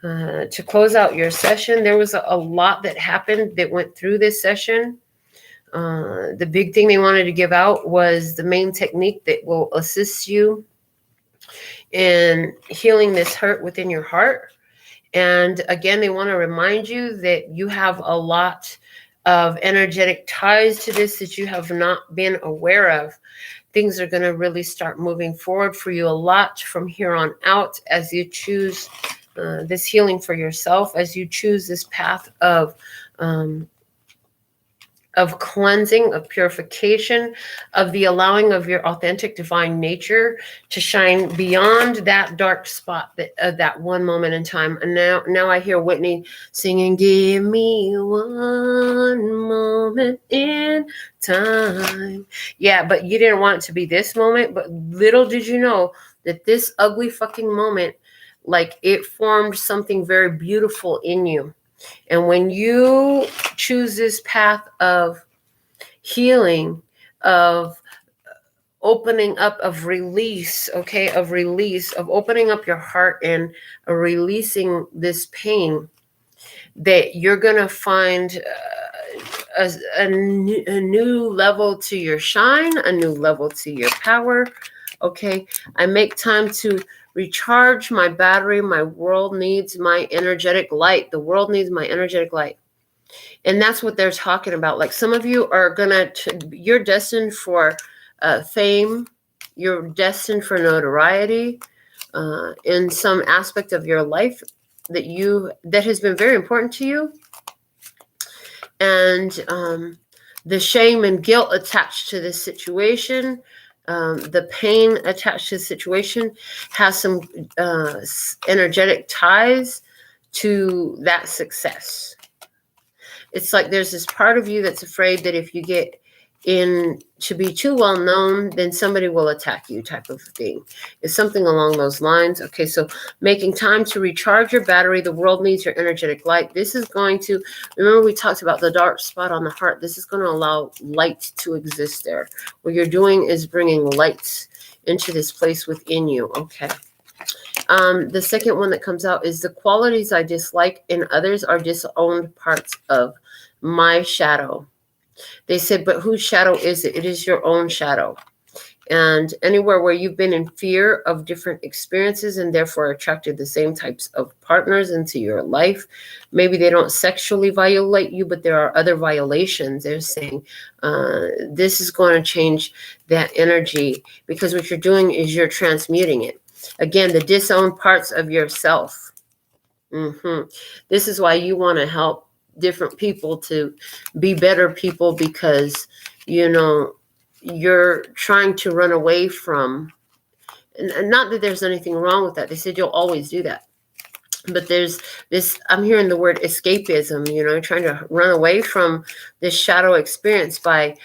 to close out your session. There was a lot that happened that went through this session. The big thing they wanted to give out was the main technique that will assist you in healing this hurt within your heart. And again, they want to remind you that you have a lot of energetic ties to this that you have not been aware of. Things are going to really start moving forward for you a lot from here on out as you choose this healing for yourself, as you choose this path of cleansing, of purification, of the allowing of your authentic divine nature to shine beyond that dark spot that one moment in time. And now I hear Whitney singing, give me one moment in time. Yeah, but you didn't want it to be this moment, but little did you know that this ugly fucking moment, like, it formed something very beautiful in you. And when you choose this path of healing, of opening up, of release, okay, of release, of opening up your heart and releasing this pain, that you're going to find a new level to your shine, a new level to your power, okay? I make time to recharge my battery. My world needs my energetic light. The world needs my energetic light. And that's what they're talking about. Like, some of you are you're destined for fame. You're destined for notoriety in some aspect of your life that has been very important to you. And the shame and guilt attached to this situation The pain attached to the situation has some energetic ties to that success. It's like there's this part of you that's afraid that if you get in to be too well known, then somebody will attack you, type of thing. It's something along those lines. Okay, so making time to recharge your battery. The world needs your energetic light. This is going to, remember we talked about the dark spot on the heart. This is going to allow light to exist there. What you're doing is bringing light into this place within you. Okay. The second one that comes out is the qualities I dislike in others are disowned parts of my shadow. They said, but whose shadow is it? It is your own shadow. And anywhere where you've been in fear of different experiences and therefore attracted the same types of partners into your life, maybe they don't sexually violate you, but there are other violations. They're saying this is going to change that energy, because what you're doing is you're transmuting it. Again, the disowned parts of yourself. This is why you want to help different people to be better people, because, you know, you're trying to run away from, and not that there's anything wrong with that. They said you'll always do that. But there's this, I'm hearing the word escapism, you know, trying to run away from this shadow experience by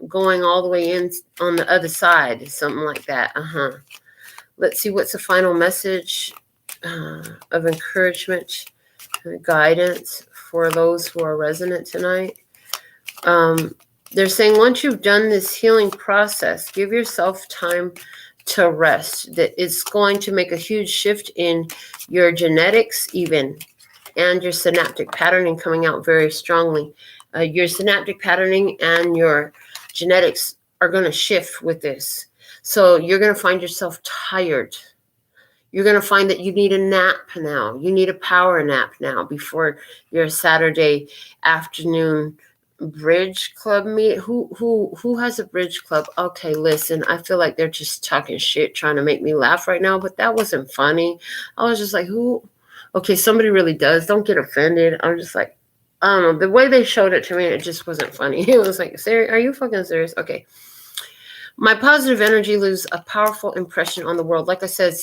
going all the way in on the other side, something like that. Let's see, what's the final message of encouragement and guidance for those who are resonant tonight. They're saying once you've done this healing process, give yourself time to rest. That it's going to make a huge shift in your genetics even, and your synaptic patterning coming out very strongly. Your synaptic patterning and your genetics are going to shift with this. So you're going to find yourself tired. You're going to find that you need a nap now. You need a power nap now before your Saturday afternoon bridge club meet. Who has a bridge club? Okay, listen, I feel like they're just talking shit, trying to make me laugh right now, but that wasn't funny. I was just like, who? Okay, somebody really does. Don't get offended. I'm just like, I don't know. The way they showed it to me, it just wasn't funny. It was like, serious? Are you fucking serious? Okay. My positive energy leaves a powerful impression on the world. Like I said,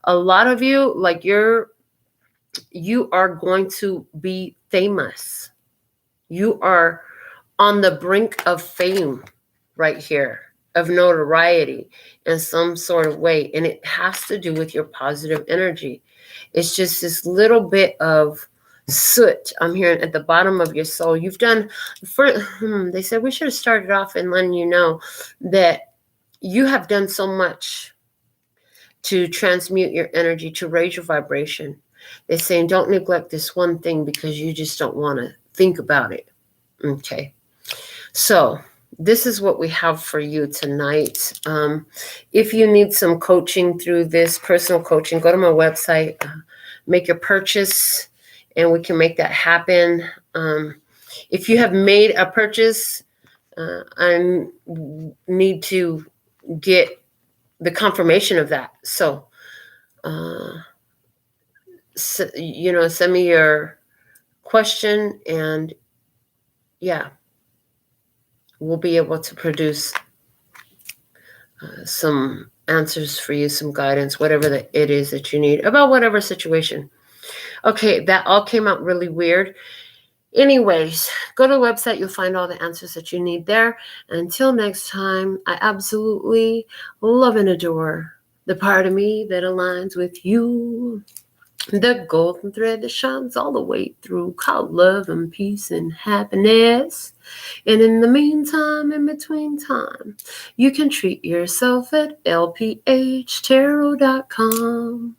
a lot of you, like you are going to be famous. You are on the brink of fame right here, of notoriety in some sort of way. And it has to do with your positive energy. It's just this little bit of soot I'm hearing at the bottom of your soul. You've done, they said we should have started off and letting you know that you have done so much to transmute your energy, to raise your vibration. They're saying don't neglect this one thing because you just don't want to think about it. Okay. So this is what we have for you tonight. If you need some coaching through this, personal coaching, go to my website, make your purchase, and we can make that happen. If you have made a purchase, I need to get the confirmation of that. So, send me your question, and yeah, we'll be able to produce some answers for you, some guidance, whatever it is that you need about whatever situation. Okay, that all came out really weird. Anyways, go to the website. You'll find all the answers that you need there. And until next time, I absolutely love and adore the part of me that aligns with you. The golden thread that shines all the way through, called love and peace and happiness. And in the meantime, in between time, you can treat yourself at LPHtarot.com.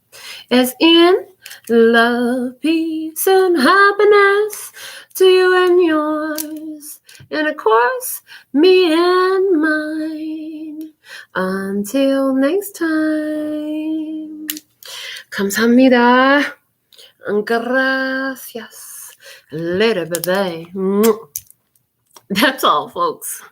As in love, peace, and happiness to you and yours. And of course, me and mine. Until next time. Kamsahamnida. Gracias. Later, bye-bye. That's all, folks.